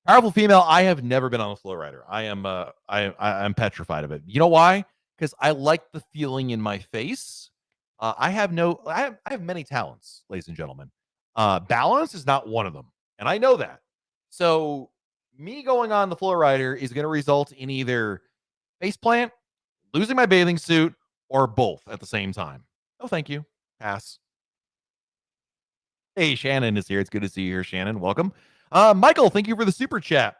Speaker 1: Powerful female, I have never been on a flow rider. I'm petrified of it. You know why? Because I like the feeling in my face. I have many talents, ladies and gentlemen. Balance is not one of them, and I know that. So me going on the flow rider is going to result in either face plant, losing my bathing suit, or both at the same time. Oh, thank you. Pass. Hey, Shannon is here. It's good to see you here, Shannon. Welcome. Michael, thank you for the super chat.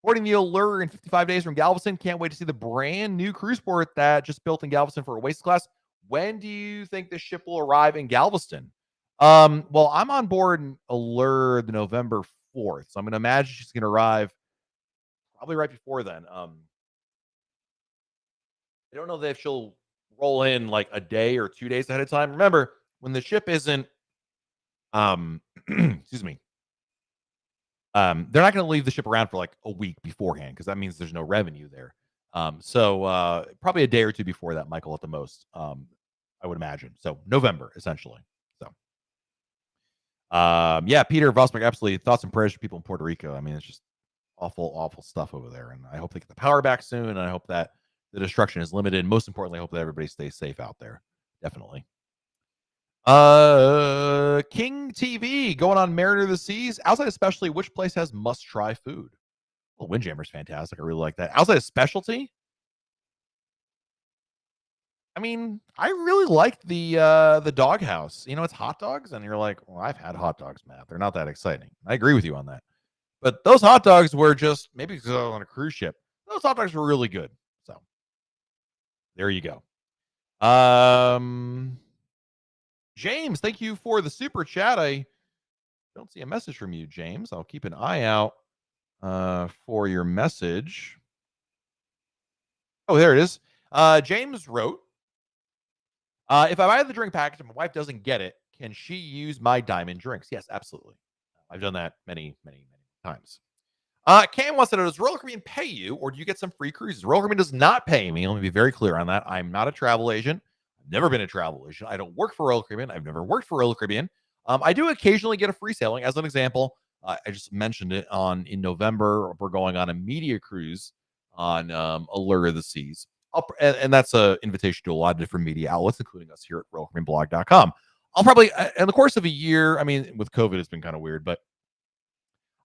Speaker 1: Boarding the Allure in 55 days from Galveston. Can't wait to see the brand new cruise port that just built in Galveston for Oasis class. When do you think this ship will arrive in Galveston? Well, I'm on board Allure the November 4th, so I'm going to imagine she's going to arrive probably right before then. I don't know if she'll roll in like a day or 2 days ahead of time. Remember, when the ship isn't, excuse me, they're not going to leave the ship around for like a week beforehand because that means there's no revenue there. So probably a day or two before that, Michael, at the most, I would imagine. So November, essentially. So, yeah, Peter Vosberg, absolutely. Thoughts and prayers for people in Puerto Rico. I mean, it's just awful, awful stuff over there. And I hope they get the power back soon. And I hope that the destruction is limited. And most importantly, I hope that everybody stays safe out there. Definitely. King TV going on Mariner of the Seas. Outside especially, which place has must-try food? Well, Windjammer's fantastic. I really like that. Outside of specialty, I mean, I really liked the doghouse. You know, it's hot dogs, and you're like, well, I've had hot dogs, Matt. They're not that exciting. I agree with you on that. But those hot dogs were just, maybe because I was on a cruise ship, those hot dogs were really good. So there you go. James, thank you for the super chat. I don't see a message from you, James. I'll keep an eye out for your message. Oh, there it is. James wrote, if I buy the drink package and my wife doesn't get it, can she use my diamond drinks? Yes, absolutely. I've done that many, many, many times. Cam wants to know, does Royal Caribbean pay you, or do you get some free cruises? Royal Caribbean does not pay me. Let me be very clear on that. I'm not a travel agent. I've never been a travel agent. I don't work for Royal Caribbean. I've never worked for Royal Caribbean. I do occasionally get a free sailing. As an example, I just mentioned it in November. We're going on a media cruise on Allure of the Seas. And that's an invitation to a lot of different media outlets, including us here at RoyalCaribbeanBlog.com. I'll probably, in the course of a year, I mean, with COVID, it's been kind of weird, but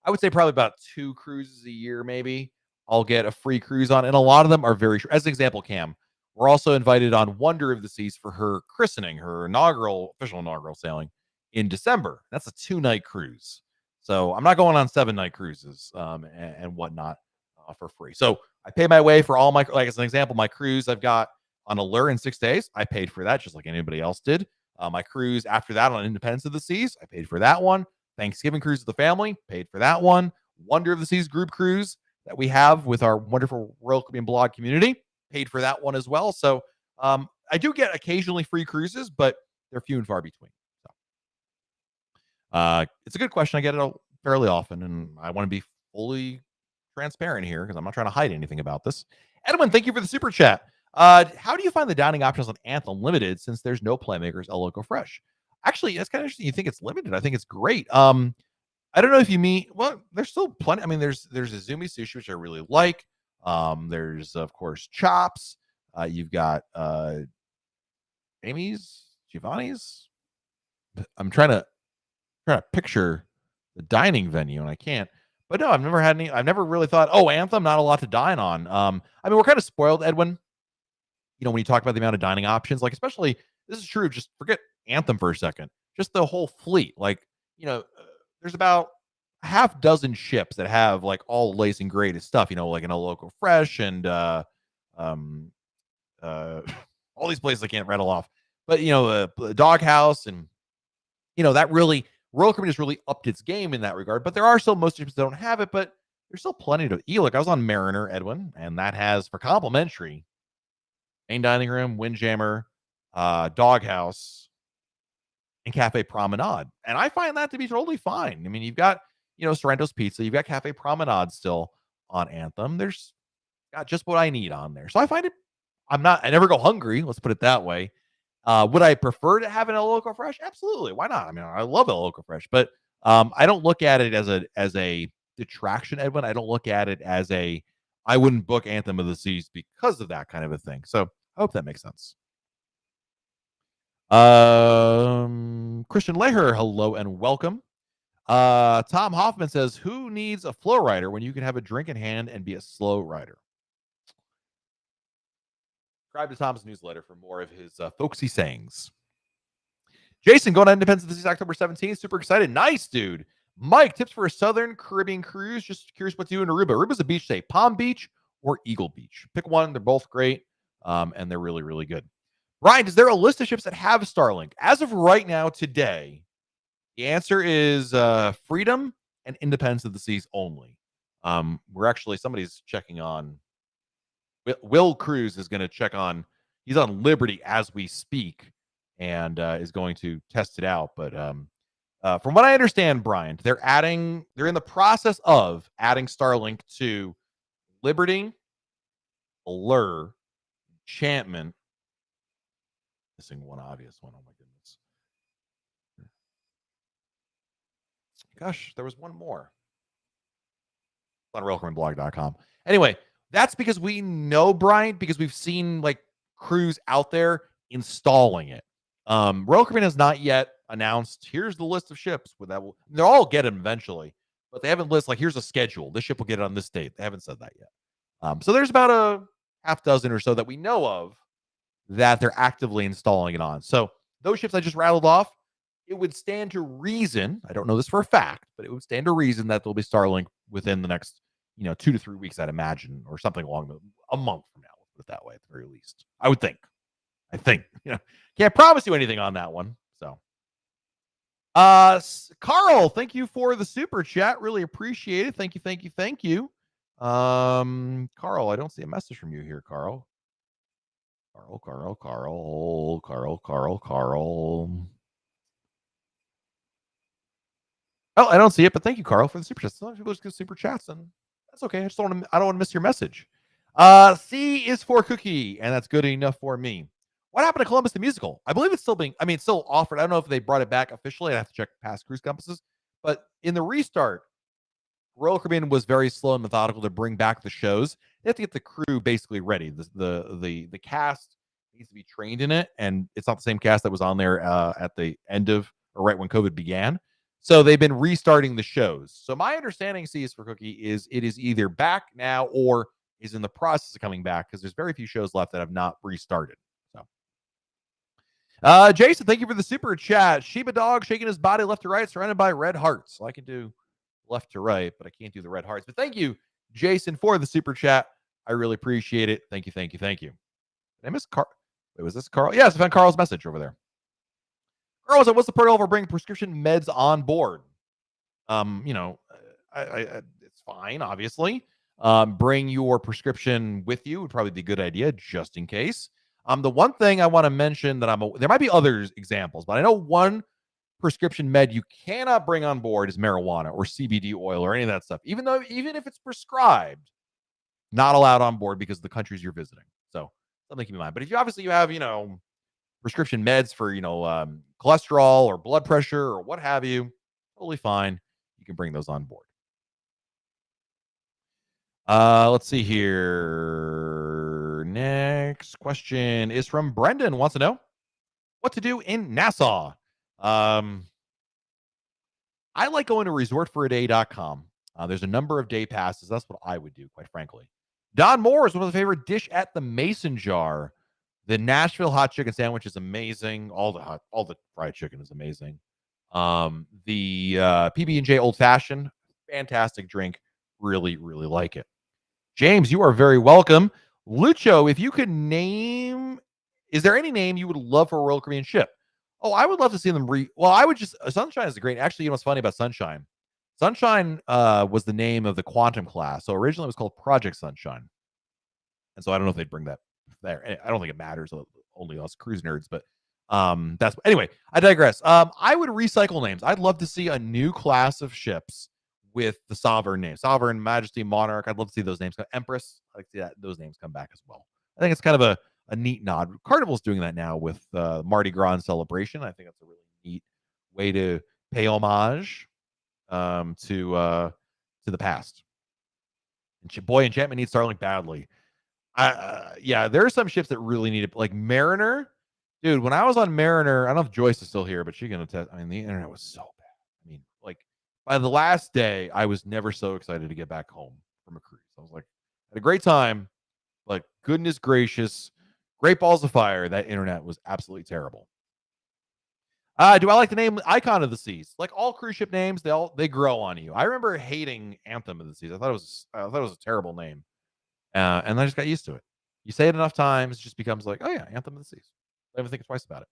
Speaker 1: I would say probably about 2 cruises a year, maybe I'll get a free cruise on. And a lot of them are very short. As an example, Cam, we're also invited on Wonder of the Seas for her christening, her official inaugural sailing in December. That's a 2-night cruise. So I'm not going on 7-night cruises and whatnot for free. So I pay my way for all my, like as an example, my cruise I've got on Allure in 6 days. I paid for that just like anybody else did. My cruise after that on Independence of the Seas, I paid for that one. Thanksgiving cruise with the family, paid for that one. Wonder of the Seas group cruise that we have with our wonderful Royal Caribbean blog community, paid for that one as well. So I do get occasionally free cruises, but they're few and far between. So it's a good question. I get it fairly often, and I want to be fully transparent here because I'm not trying to hide anything about this. Edwin, thank you for the super chat. How do you find the dining options on Anthem limited since there's no Playmakers El Loco Fresh? Actually, that's kind of interesting. You think it's limited? I think it's great. I don't know if you mean well. There's still plenty. I mean, there's Izumi sushi, which I really like. There's of course Chops. You've got Amy's, Giovanni's. I'm trying to picture the dining venue, and I can't. But no, I've never had any. I've never really thought, oh, Anthem, not a lot to dine on. I mean, we're kind of spoiled, Edwin. You know, when you talk about the amount of dining options, like especially this is true. Just forget Anthem for a second. Just the whole fleet. Like, you know, there's about a half dozen ships that have like all the latest and greatest stuff. You know, like an El Loco Fresh and um, all these places I can't rattle off. But you know, the Doghouse and you know that really Royal Caribbean has really upped its game in that regard. But there are still most ships that don't have it. But there's still plenty to eat. Look, I was on Mariner, Edwin, and that has for complimentary main dining room, Windjammer, Doghouse, and Cafe Promenade. And I find that to be totally fine. I mean, you've got, you know, Sorrento's Pizza, you've got Cafe Promenade still on Anthem. There's got just what I need on there. So I find it, I never go hungry. Let's put it that way. Would I prefer to have an El Loco Fresh? Absolutely. Why not? I mean, I love El Loco Fresh, but I don't look at it as a detraction, Edwin. I don't look at it as I wouldn't book Anthem of the Seas because of that kind of a thing. So I hope that makes sense. Christian Leher, hello and welcome. Tom Hoffman says, who needs a flow rider when you can have a drink in hand and be a slow rider? Subscribe to Tom's newsletter for more of his folksy sayings. Jason, going on Independence this is October 17th. Super excited. Nice, dude. Mike, tips for a Southern Caribbean cruise. Just curious what to do in Aruba. Aruba's a beach, say Palm Beach or Eagle Beach. Pick one. They're both great, and they're really, really good. Ryan, is there a list of ships that have Starlink? As of right now, today, the answer is Freedom and Independence of the Seas only. We're actually, somebody's checking on, Will Cruz is going to check on, he's on Liberty as we speak and is going to test it out. But from what I understand, Brian, they're in the process of adding Starlink to Liberty, Allure, Enchantment. Missing one obvious one. Oh my goodness. Gosh, there was one more. On RoyalCaribbeanBlog.com. Anyway, that's because we know, Brian, because we've seen like crews out there installing it. Royal Caribbean has not yet announced, here's the list of ships with that. They'll all get them eventually, but they haven't listed like, here's a schedule. This ship will get it on this date. They haven't said that yet. So there's about a half dozen or so that we know of that they're actively installing it on. So those ships I just rattled off, it would stand to reason, I don't know this for a fact, but it would stand to reason that there'll be Starlink within the next, 2 to 3 weeks, I'd imagine, or something along a month from now, let's put it that way at the very least. I would think. Can't promise you anything on that one. So Carl, thank you for the super chat. Really appreciate it. Thank you. Carl, I don't see a message from you here, Carl. Carl. Oh, I don't see it, but thank you, Carl, for the super chats. Some people just give super chats, and that's okay. I don't want to miss your message. C is for Cookie, and that's good enough for me. What happened to Columbus the Musical? I believe it's still it's still offered. I don't know if they brought it back officially. I have to check past cruise compasses. But in the restart, Royal Caribbean was very slow and methodical to bring back the shows. They have to get the crew basically ready. The cast needs to be trained in it, and it's not the same cast that was on there at the end of or right when COVID began. So they've been restarting the shows. So my understanding, C is for Cookie, is it is either back now or is in the process of coming back because there's very few shows left that have not restarted. So, Jason, thank you for the super chat. Sheba Dog shaking his body left to right, surrounded by red hearts. So I can do left to right, but I can't do the red hearts. But thank you, Jason, for the super chat. I really appreciate it. Thank you. Did I miss Carl? Wait, was this Carl? Yes, I found Carl's message over there. Carl said, what's the protocol for bringing prescription meds on board? It's fine, obviously. Bring your prescription with you would probably be a good idea, just in case. The one thing I want to mention that there might be other examples, but I know one prescription med you cannot bring on board is marijuana or CBD oil or any of that stuff. Even if it's prescribed, not allowed on board because of the countries you're visiting. So something to keep in mind. But if you obviously you have, prescription meds for, cholesterol or blood pressure or what have you, totally fine. You can bring those on board. Let's see here. Next question is from Brendan. Wants to know what to do in Nassau. I like going to resortforaday.com. There's a number of day passes. That's what I would do, quite frankly. Don Moore is one of the favorite dish at the Mason Jar. The Nashville hot chicken sandwich is amazing. All the fried chicken is amazing. The PB&J Old Fashioned, fantastic drink. Really, really like it. James, you are very welcome. Lucho, if you could name, is there any name you would love for a Royal Caribbean ship? Oh, I would love to see them I would just, Sunshine is a great, actually, you know what's funny about Sunshine? Sunshine was the name of the Quantum class. So originally it was called Project Sunshine. And so I don't know if they'd bring that there. I don't think it matters, only us cruise nerds, but that's, anyway, I digress. I would recycle names. I'd love to see a new class of ships with the sovereign name, Sovereign, Majesty, Monarch. I'd love to see those names. Empress, I'd like to see those names come back as well. I think it's kind of a neat nod. Carnival's doing that now with Mardi Gras and Celebration. I think that's a really neat way to pay homage to the past. And boy, Enchantment needs Starlink badly. Yeah, there are some ships that really need it, like Mariner. Dude, when I was on Mariner, I don't know if Joyce is still here, but she can attest. I mean, the internet was so bad. I mean, like by the last day, I was never so excited to get back home from a cruise. I was like, had a great time. Like, goodness gracious, Great Balls of Fire. That internet was absolutely terrible. Do I like the name Icon of the Seas? Like all cruise ship names, they grow on you. I remember hating Anthem of the Seas. I thought it was a terrible name, and I just got used to it. You say it enough times, it just becomes like, oh yeah, Anthem of the Seas. I don't even think twice about it.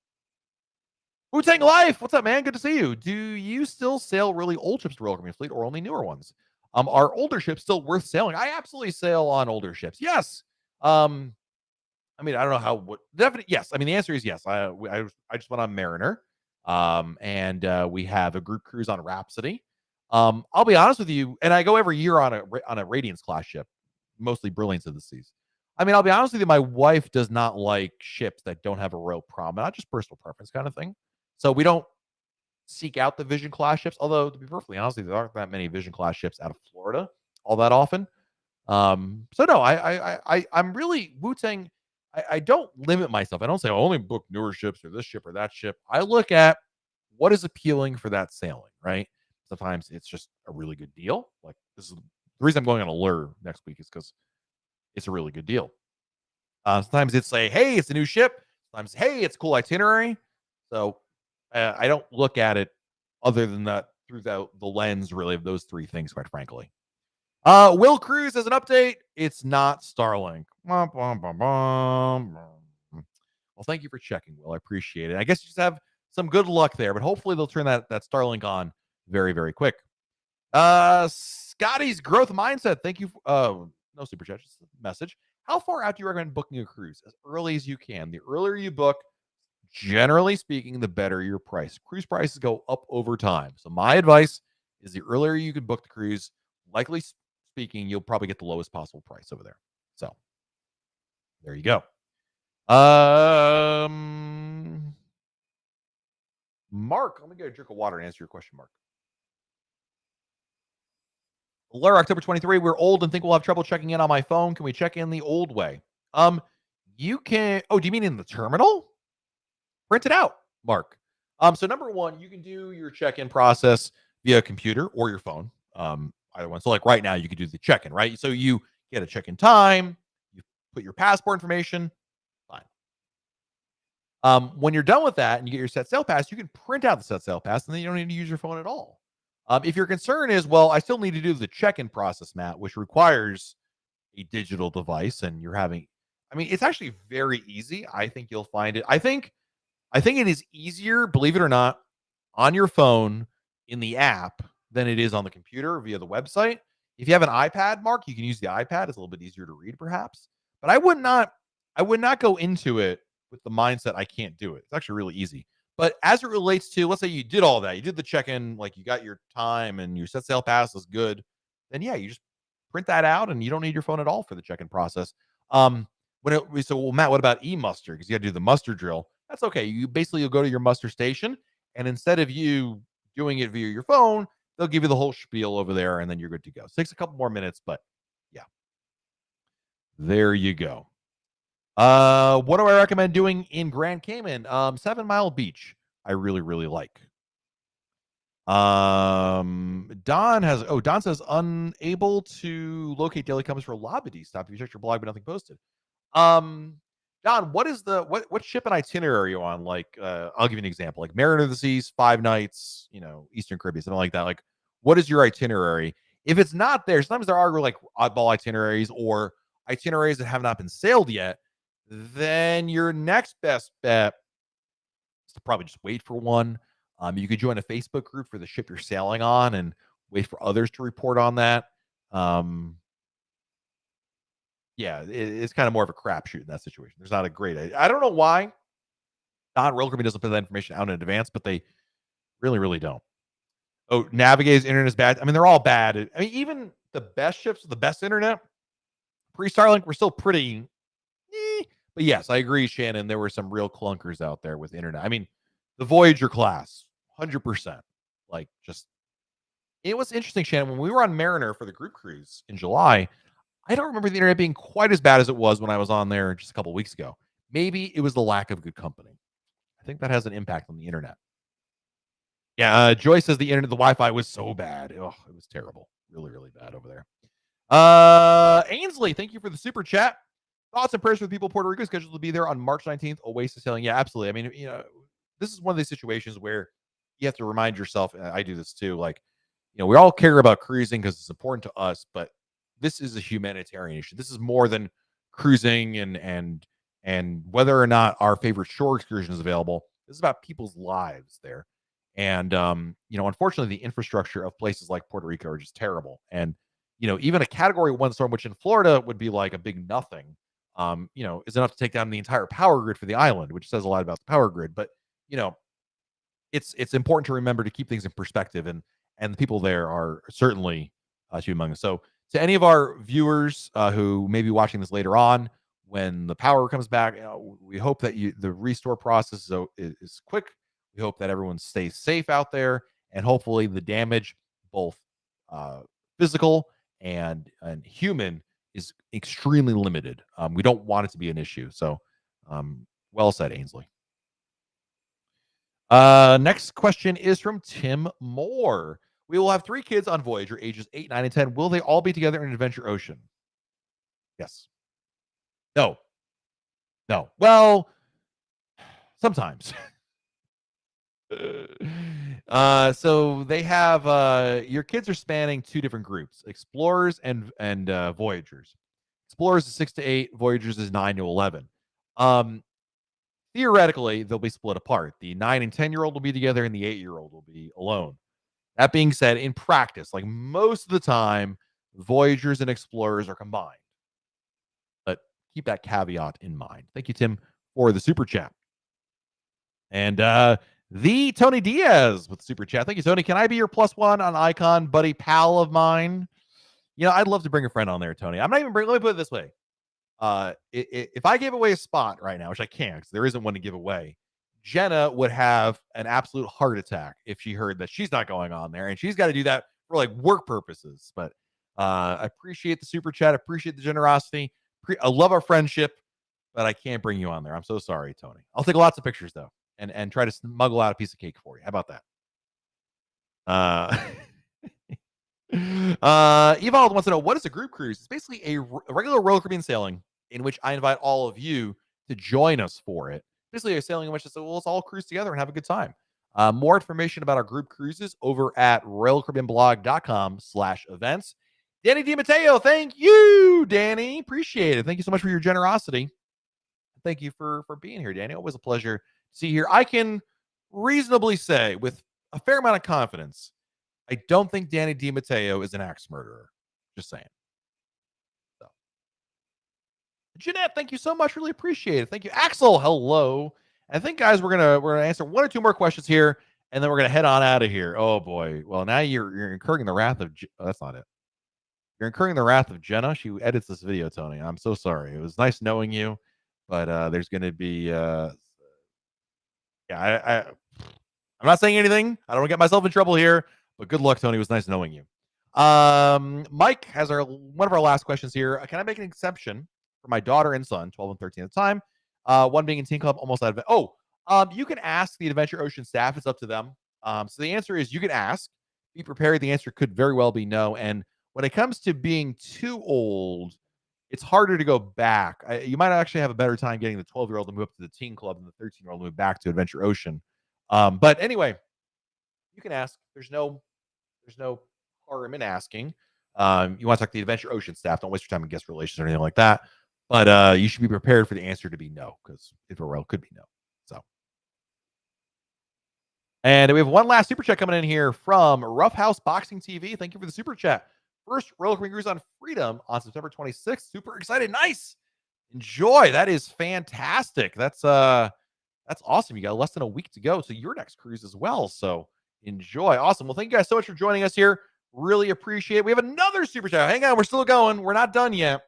Speaker 1: Wu-Tang Life, what's up, man? Good to see you. Do you still sail really old ships to Royal Caribbean Fleet, or only newer ones? Are older ships still worth sailing? I absolutely sail on older ships. Yes. I mean, I don't know how. What definitely yes. I mean, the answer is yes. I just went on Mariner. And we have a group cruise on Rhapsody. I'll be honest with you, and I go every year on a Radiance class ship, mostly Brilliance of the Seas. I mean, I'll be honest with you, my wife does not like ships that don't have a royal promenade, just personal preference kind of thing. So we don't seek out the Vision class ships. Although, to be perfectly honest with you, there aren't that many Vision class ships out of Florida all that often. So no, I'm really Wu-Tang. I don't limit myself. I don't say I only book newer ships or this ship or that ship. I look at what is appealing for that sailing, right? Sometimes it's just a really good deal. Like this is the reason I'm going on Allure next week is because it's a really good deal. Sometimes it's hey, it's a new ship. Sometimes, hey, it's a cool itinerary. So I don't look at it other than that through the lens really of those three things, quite frankly. Will Cruz as an update. It's not Starlink. Well, thank you for checking, Will. I appreciate it. I guess you just have some good luck there, but hopefully they'll turn that Starlink on very, very quick. Scotty's growth mindset. Thank you. No super chat, just a message. How far out do you recommend booking a cruise? As early as you can. The earlier you book, generally speaking, the better your price. Cruise prices go up over time. So my advice is the earlier you can book the cruise, likely speaking, you'll probably get the lowest possible price over there. So there you go. Mark, let me get a drink of water and answer your question, Mark. Laura, October 23. We're old and think we'll have trouble checking in on my phone. Can we check in the old way? You can. Oh, do you mean in the terminal? Print it out, Mark. So number one, you can do your check-in process via computer or your phone. Either one. So like right now, you can do the check-in, right? So you get a check-in time, you put your passport information, fine. When you're done with that and you get your set sail pass, you can print out the set sail pass, and then you don't need to use your phone at all. If your concern is, well, I still need to do the check-in process, Matt, which requires a digital device, and you're having, I mean, it's actually very easy. I think you'll find it. I think it is easier, believe it or not, on your phone in the app than it is on the computer via the website. If you have an iPad, Mark, you can use the iPad. It's a little bit easier to read, perhaps. But I would not go into it with the mindset I can't do it. It's actually really easy. But as it relates to, let's say you did all that, you did the check-in, like you got your time and your set sail pass is good, then yeah, you just print that out and you don't need your phone at all for the check-in process. We said, well, Matt, what about e-muster? Because you got to do the muster drill. That's okay. You'll go to your muster station, and instead of you doing it via your phone, they'll give you the whole spiel over there, and then you're good to go. It takes a couple more minutes, but yeah, there you go. What do I recommend doing in Grand Cayman? 7 Mile Beach. I really, really like. Don says unable to locate daily comments for Labadee stop. If you checked your blog, but nothing posted. Don, what ship and itinerary are you on? Like, I'll give you an example. Like Mariner of the Seas, 5 nights, Eastern Caribbean, something like that. Like, what is your itinerary? If it's not there, sometimes there are like oddball itineraries or itineraries that have not been sailed yet. Then your next best bet is to probably just wait for one. You could join a Facebook group for the ship you're sailing on and wait for others to report on that. Yeah, it's kind of more of a crapshoot in that situation. There's not a great. I don't know why Royal Caribbean doesn't put that information out in advance, but they really, really don't. Oh, Navigator's internet is bad. I mean, they're all bad. I mean, even the best ships with the best internet, pre-Starlink, were still pretty. But yes, I agree, Shannon. There were some real clunkers out there with internet. I mean, the Voyager class, 100%. Like, just it was interesting, Shannon. When we were on Mariner for the group cruise in July, I don't remember the internet being quite as bad as it was when I was on there just a couple of weeks ago. Maybe it was the lack of good company. I think that has an impact on the internet. Yeah, Joyce says the Wi-Fi was so bad. Oh, it was terrible. Really, really bad over there. Ainsley, thank you for the super chat. Thoughts and prayers for the people of Puerto Rico scheduled to be there on March 19th. Oasis sailing. Yeah, absolutely. I mean, this is one of these situations where you have to remind yourself, and I do this too, like, we all care about cruising because it's important to us, but this is a humanitarian issue. This is more than cruising and whether or not our favorite shore excursion is available. This is about people's lives there. And unfortunately, the infrastructure of places like Puerto Rico are just terrible. And even a Category 1 storm, which in Florida would be like a big nothing, is enough to take down the entire power grid for the island, which says a lot about the power grid. But it's important to remember to keep things in perspective, and the people there are certainly to among us. So to any of our viewers who may be watching this later on, when the power comes back, we hope that the restore process is quick. We hope that everyone stays safe out there, and hopefully the damage, both physical and human, is extremely limited. We don't want it to be an issue. So, well said, Ainsley. Next question is from Tim Moore. We will have 3 kids on Voyager, ages 8, 9, and 10. Will they all be together in Adventure Ocean? Yes. No. Well, sometimes. So they have your kids are spanning 2 different groups: Explorers and Voyagers. Explorers is 6 to 8, Voyagers is 9 to 11. Theoretically, they'll be split apart. The 9 and 10-year-old will be together, and the 8-year-old will be alone. That being said, in practice, like most of the time, Voyagers and Explorers are combined. But keep that caveat in mind. Thank you, Tim, for the super chat. And the Tony Diaz with super chat. Thank you, Tony. Can I be your +1 on Icon, buddy, pal of mine? I'd love to bring a friend on there, Tony. I'm not even bringing. Let me put it this way. If I gave away a spot right now, which I can't because there isn't one to give away, Jenna would have an absolute heart attack if she heard that she's not going on there, and she's got to do that for like work purposes. But I appreciate the super chat. I appreciate the generosity. I love our friendship, but I can't bring you on there. I'm so sorry, Tony. I'll take lots of pictures though, and try to smuggle out a piece of cake for you. How about that? Evolved wants to know, what is a group cruise? It's basically a regular Royal Caribbean sailing in which I invite all of you to join us for it. Basically a sailing in which I say, well, let's all cruise together and have a good time. More information about our group cruises over at royalcaribbeanblog.com/events. Danny DiMatteo, thank you, Danny. Appreciate it. Thank you so much for your generosity. Thank you for being here, Danny. Always a pleasure to see you here. I can reasonably say with a fair amount of confidence, I don't think Danny DiMatteo is an axe murderer. Just saying. So, Jeanette, thank you so much. Really appreciate it. Thank you, Axel. Hello. And I think, guys, we're gonna answer 1 or 2 more questions here, and then we're gonna head on out of here. Oh boy. Well, now you're incurring the wrath of. Oh, that's not it. You're incurring the wrath of Jenna. She edits this video, Tony. I'm so sorry. It was nice knowing you, but there's going to be yeah, I'm not saying anything. I don't want to get myself in trouble here, but good luck, Tony. It was nice knowing you. Mike has one of our last questions here. Can I make an exception for my daughter and son, 12 and 13 at the time? One being in teen club, almost out of it. You can ask the Adventure Ocean staff. It's up to them. So the answer is you can ask. Be prepared. The answer could very well be no. And when it comes to being too old, it's harder to go back. You might actually have a better time getting the 12-year-old to move up to the teen club than the 13-year-old to move back to Adventure Ocean. But anyway, you can ask. There's no harm in asking. You want to talk to the Adventure Ocean staff. Don't waste your time in guest relations or anything like that. But you should be prepared for the answer to be no, because it could be no. So, and we have one last super chat coming in here from Rough House Boxing TV. Thank you for the super chat. First roller coaster cruise on Freedom on September 26th. Super excited. Nice. Enjoy. That is fantastic. That's awesome. You got less than a week to go to your next cruise as well. So enjoy. Awesome. Well, thank you guys so much for joining us here. Really appreciate it. We have another super chat. Hang on. We're still going. We're not done yet.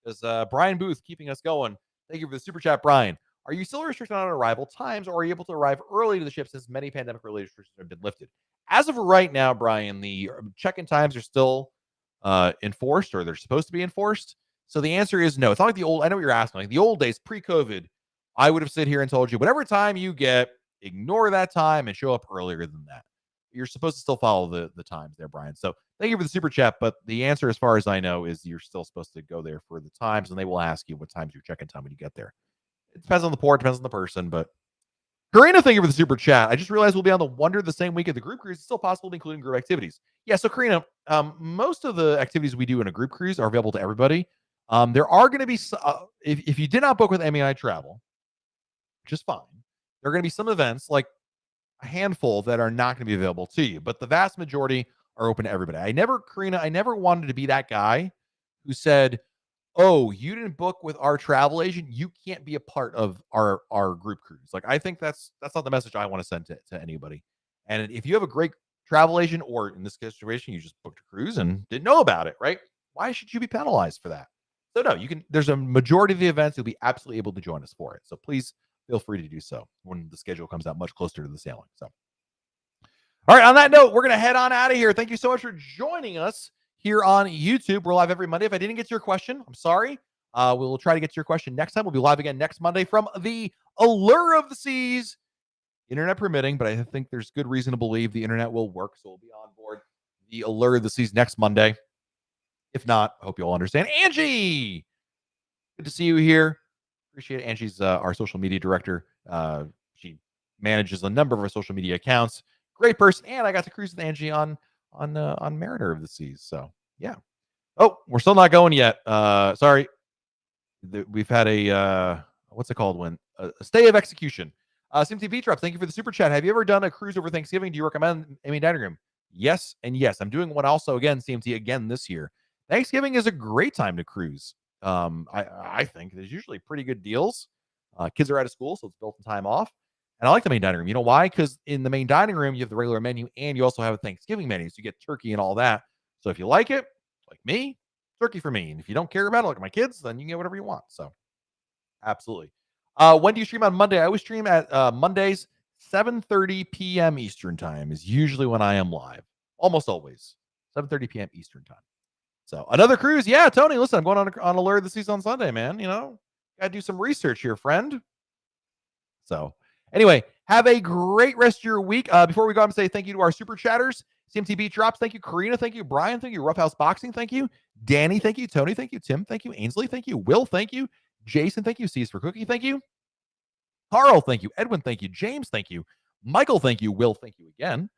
Speaker 1: There's Brian Booth keeping us going. Thank you for the super chat, Brian. Are you still restricted on arrival times, or are you able to arrive early to the ship since many pandemic-related restrictions have been lifted? As of right now, Brian, the check-in times are still enforced, or they're supposed to be enforced. So the answer is no. It's not like the old, I know what you're asking. Like the old days, pre-COVID, I would have sit here and told you, whatever time you get, ignore that time and show up earlier than that. You're supposed to still follow the times there, Brian. So thank you for the super chat. But the answer, as far as I know, is you're still supposed to go there for the times, and they will ask you what time's your check-in time when you get there. It depends on the port, depends on the person, but Karina, thank you for the super chat. I just realized we'll be on the Wonder the same week at the group cruise. It's still possible to include in group activities. Yeah, so Karina, most of the activities we do in a group cruise are available to everybody. There are going to be, if you did not book with MEI Travel, which is fine, there are going to be some events, like a handful, that are not going to be available to you, but the vast majority are open to everybody. Karina, I never wanted to be that guy who said, oh, you didn't book with our travel agent, you can't be a part of our group cruise. Like, I think that's not the message I want to send to anybody. And if you have a great travel agent, or in this situation, you just booked a cruise and didn't know about it, right? Why should you be penalized for that? So no, there's a majority of the events you'll be absolutely able to join us for it. So please feel free to do so when the schedule comes out much closer to the sailing. So, all right, on that note, we're going to head on out of here. Thank you so much for joining us here on YouTube. We're live every Monday. If I didn't get to your question, I'm sorry. We'll try to get to your question next time. We'll be live again next Monday from the Allure of the Seas, internet permitting, but I think there's good reason to believe the internet will work, so we'll be on board the Allure of the Seas next Monday. If not, I hope you all understand. Angie, good to see you here. Appreciate it. Angie's our social media director. She manages a number of our social media accounts. Great person, and I got to cruise with Angie on Mariner of the Seas. So yeah. Oh, we're still not going yet. Sorry. We've had a what's it called when a stay of execution. CMTV Drops, thank you for the super chat. Have you ever done a cruise over Thanksgiving? Do you recommend Amy Dining Room? Yes and yes. I'm doing one also again, CMT again this year. Thanksgiving is a great time to cruise. I think there's usually pretty good deals. Kids are out of school, so it's built-in time off. And I like the main dining room. You know why? Because in the main dining room, you have the regular menu, and you also have a Thanksgiving menu. So you get turkey and all that. So if you like it, like me, turkey for me. And if you don't care about it, like my kids, then you can get whatever you want. So absolutely. When do you stream on Monday? I always stream at Mondays, 7:30 p.m. Eastern time is usually when I am live. Almost always. 7:30 p.m. Eastern time. So another cruise. Yeah, Tony, listen, I'm going on Allure this season on Sunday, man. You know, got to do some research here, friend. So anyway, have a great rest of your week. Before we go, I'm going to say thank you to our super chatters. CMTB Drops, thank you. Karina, thank you. Brian, thank you. Roughhouse Boxing, thank you. Danny, thank you. Tony, thank you. Tim, thank you. Ainsley, thank you. Will, thank you. Jason, thank you. C's for Cookie, thank you. Carl, thank you. Edwin, thank you. James, thank you. Michael, thank you. Will, thank you again.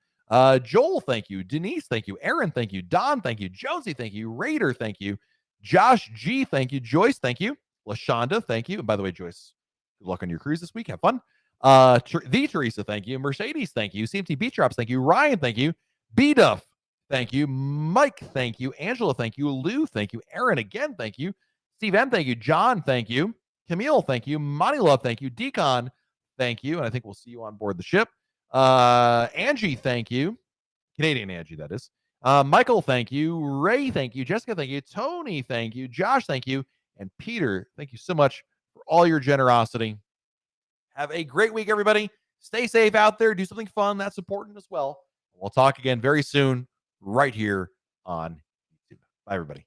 Speaker 1: Joel, thank you. Denise, thank you. Aaron, thank you. Don, thank you. Jonesy, thank you. Raider, thank you. Josh G, thank you. Joyce, thank you. LaShonda, thank you. And by the way, Joyce, good luck on your cruise this week. Have fun. The Teresa, thank you. Mercedes, thank you. CMT Beach Drops, thank you. Ryan, thank you. B Duff, thank you. Mike, thank you. Angela, thank you. Lou, thank you. Aaron, again, thank you. Steve M, thank you. John, thank you. Camille, thank you. Monty Love, thank you. Decon, thank you. And I think we'll see you on board the ship. Angie, thank you. Canadian Angie, that is. Michael, thank you. Ray, thank you. Jessica, thank you. Tony, thank you. Josh, thank you. And Peter, thank you so much for all your generosity. Have a great week, everybody. Stay safe out there. Do something fun. That's important as well. We'll talk again very soon, right here on YouTube. Bye, everybody.